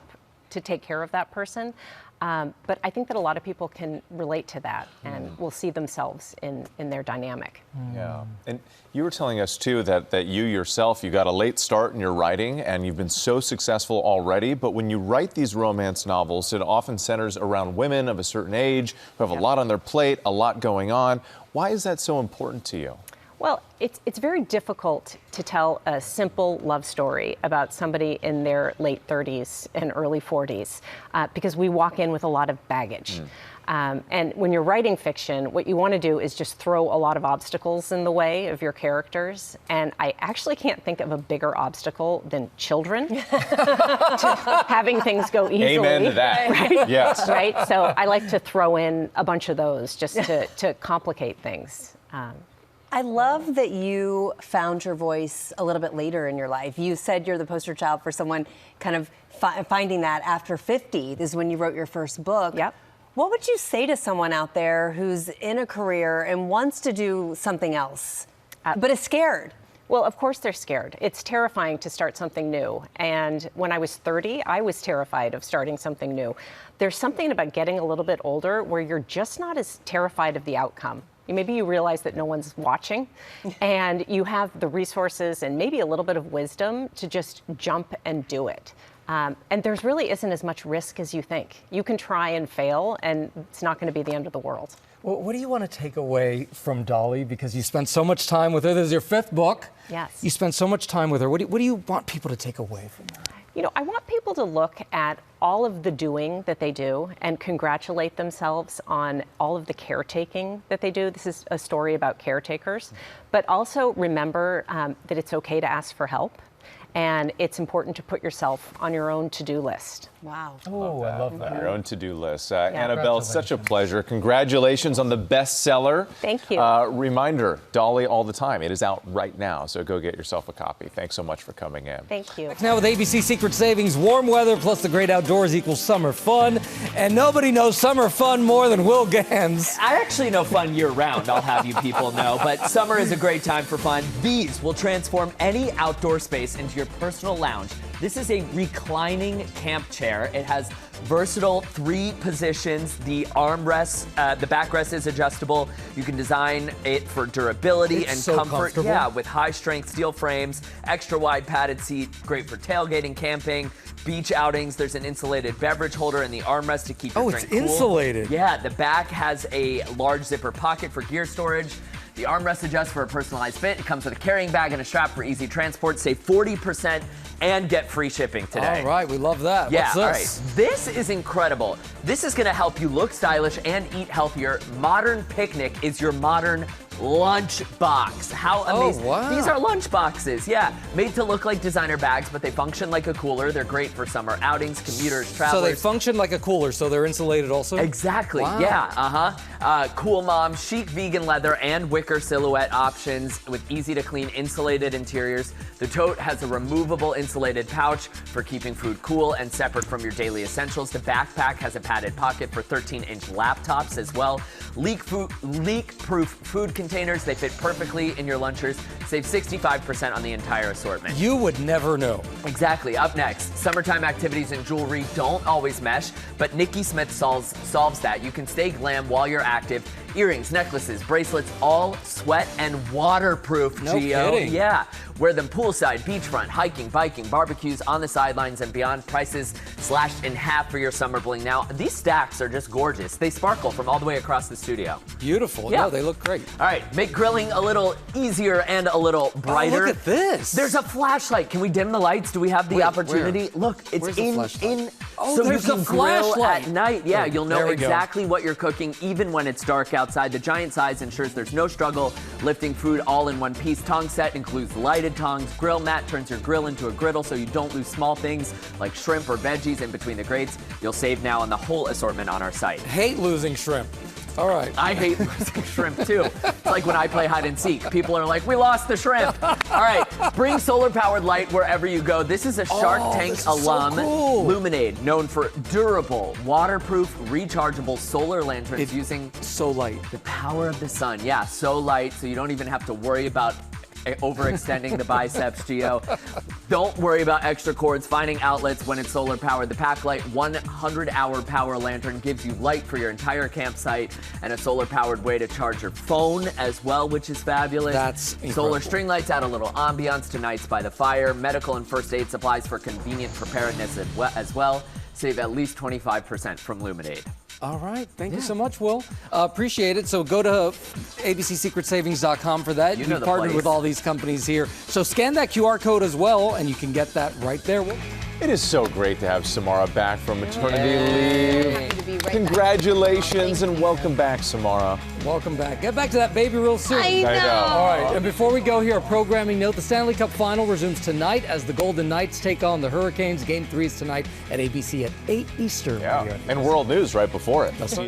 to take care of that person. But I think that a lot of people can relate to that and will see themselves in their dynamic. Yeah. And you were telling us, too, that you yourself, you got a late start in your writing and you've been so successful already. But when you write these romance novels, it often centers around women of a certain age who have a lot on their plate, a lot going on. Why is that so important to you? Well, it's very difficult to tell a simple love story about somebody in their late 30s and early 40s because we walk in with a lot of baggage. And when you're writing fiction, what you want to do is just throw a lot of obstacles in the way of your characters. And I actually can't think of a bigger obstacle than children to having things go easily. Amen to that. Right? Yes. Right? So I like to throw in a bunch of those just to complicate things. I love that you found your voice a little bit later in your life. You said you're the poster child for someone kind of finding that after 50 is when you wrote your first book. Yep. What would you say to someone out there who's in a career and wants to do something else, but is scared? Well, of course they're scared. It's terrifying to start something new. And when I was 30, I was terrified of starting something new. There's something about getting a little bit older where you're just not as terrified of the outcome. Maybe you realize that no one's watching and you have the resources and maybe a little bit of wisdom to just jump and do it. And there's really isn't as much risk as you think. You can try and fail and it's not going to be the end of the world. Well, what do you want to take away from Dolly? Because you spent so much time with her. This is your 5th book. Yes. You spent so much time with her. What do you want people to take away from her? You know, I want people to look at all of the doing that they do and congratulate themselves on all of the caretaking that they do. This is a story about caretakers, but also remember that it's okay to ask for help. And it's important to put yourself on your own to-do list. Wow. Oh, I love that. Your own to-do list. Annabelle, such a pleasure. Congratulations on the bestseller. Thank you. Reminder, Dolly all the time. It is out right now, so go get yourself a copy. Thanks so much for coming in. Thank you. Now with ABC Secret Savings, warm weather plus the great outdoors equals summer fun. And nobody knows summer fun more than Will Gans. I actually know fun year-round, I'll have you people know. But summer is a great time for fun. These will transform any outdoor space into your personal lounge. This is a reclining camp chair. It has versatile 3 positions. The armrest, the backrest is adjustable. You can design it for durability It's and so comfort. comfortable. Yeah, with high-strength steel frames, extra wide padded seat, great for tailgating, camping, beach outings. There's an insulated beverage holder in the armrest to keep your drink cool. Oh, it's insulated. Yeah, the back has a large zipper pocket for gear storage. The armrest adjusts for a personalized fit. It comes with a carrying bag and a strap for easy transport. Save 40% and get free shipping today. All right, we love that. Yeah, What's this? all right. This is incredible. This is going to help you look stylish and eat healthier. Modern Picnic is your modern lunch box. How amazing. Oh, wow. These are lunch boxes, yeah. Made to look like designer bags, but they function like a cooler. They're great for summer outings, commuters, travelers. So they function like a cooler, so they're insulated also? Exactly, Wow. yeah, Cool Mom, chic vegan leather and wicker silhouette options with easy to clean insulated interiors. The tote has a removable insulated pouch for keeping food cool and separate from your daily essentials. The backpack has a padded pocket for 13-inch laptops as well. Leak-proof food containers, they fit perfectly in your lunchers. Save 65% on the entire assortment. You would never know. Exactly. Up next, summertime activities and jewelry don't always mesh, but Nikki Smith solves that. You can stay glam while you're active. Earrings, necklaces, bracelets, all sweat and waterproof, No Gio. kidding. Yeah. Wear them poolside, beachfront, hiking, biking, barbecues, on the sidelines and beyond. Prices slashed in half for your summer bling. Now, these stacks are just gorgeous. They sparkle from all the way across the studio. Beautiful. Yeah. No, they look great. All right, make grilling a little easier and a little brighter. Oh, look at this. There's a flashlight. Can we dim the lights? Do we have the Wait, opportunity? where? Look, it's Where's the flashlight? so you there's can the grill flashlight. at night. Yeah, Oh, you'll there know we go. exactly what you're cooking, even when it's dark outside. The giant size ensures there's no struggle lifting food all in one piece. Tong set includes lighted tongs. Grill mat turns your grill into a griddle so you don't lose small things like shrimp or veggies in between the grates. You'll save now on the whole assortment on our site. Hate losing shrimp. All right. I hate losing shrimp too. It's like when I play hide and seek. People are like, we lost the shrimp. All right, bring solar powered light wherever you go. This is a Shark Tank alum, so cool. Luminade, known for durable, waterproof, rechargeable solar lanterns using so light. The power of the sun. Yeah, so light, so you don't even have to worry about overextending the biceps, Gio. Don't worry about extra cords finding outlets when it's solar powered. The Packlight 100-hour power lantern gives you light for your entire campsite and a solar powered way to charge your phone as well, which is fabulous. That's incredible. Solar string lights add a little ambiance to nights by the fire. Medical and first aid supplies for convenient preparedness as well. Save at least 25% from Luminade. All right. Thank you so much, Will. Appreciate it. So go to abcsecretsavings.com for that. You know We've the partnered place. with all these companies here. So scan that QR code as well, and you can get that right there. Will. It is so great to have Samara back from maternity Happy to be leave. right Congratulations and welcome back, Samara. Welcome back. Get back to that baby real soon. I know. All right. And before we go here, a programming note. The Stanley Cup Final resumes tonight as the Golden Knights take on the Hurricanes. Game 3 is tonight at ABC at 8 Eastern. Yeah, and world news right before it. That's right.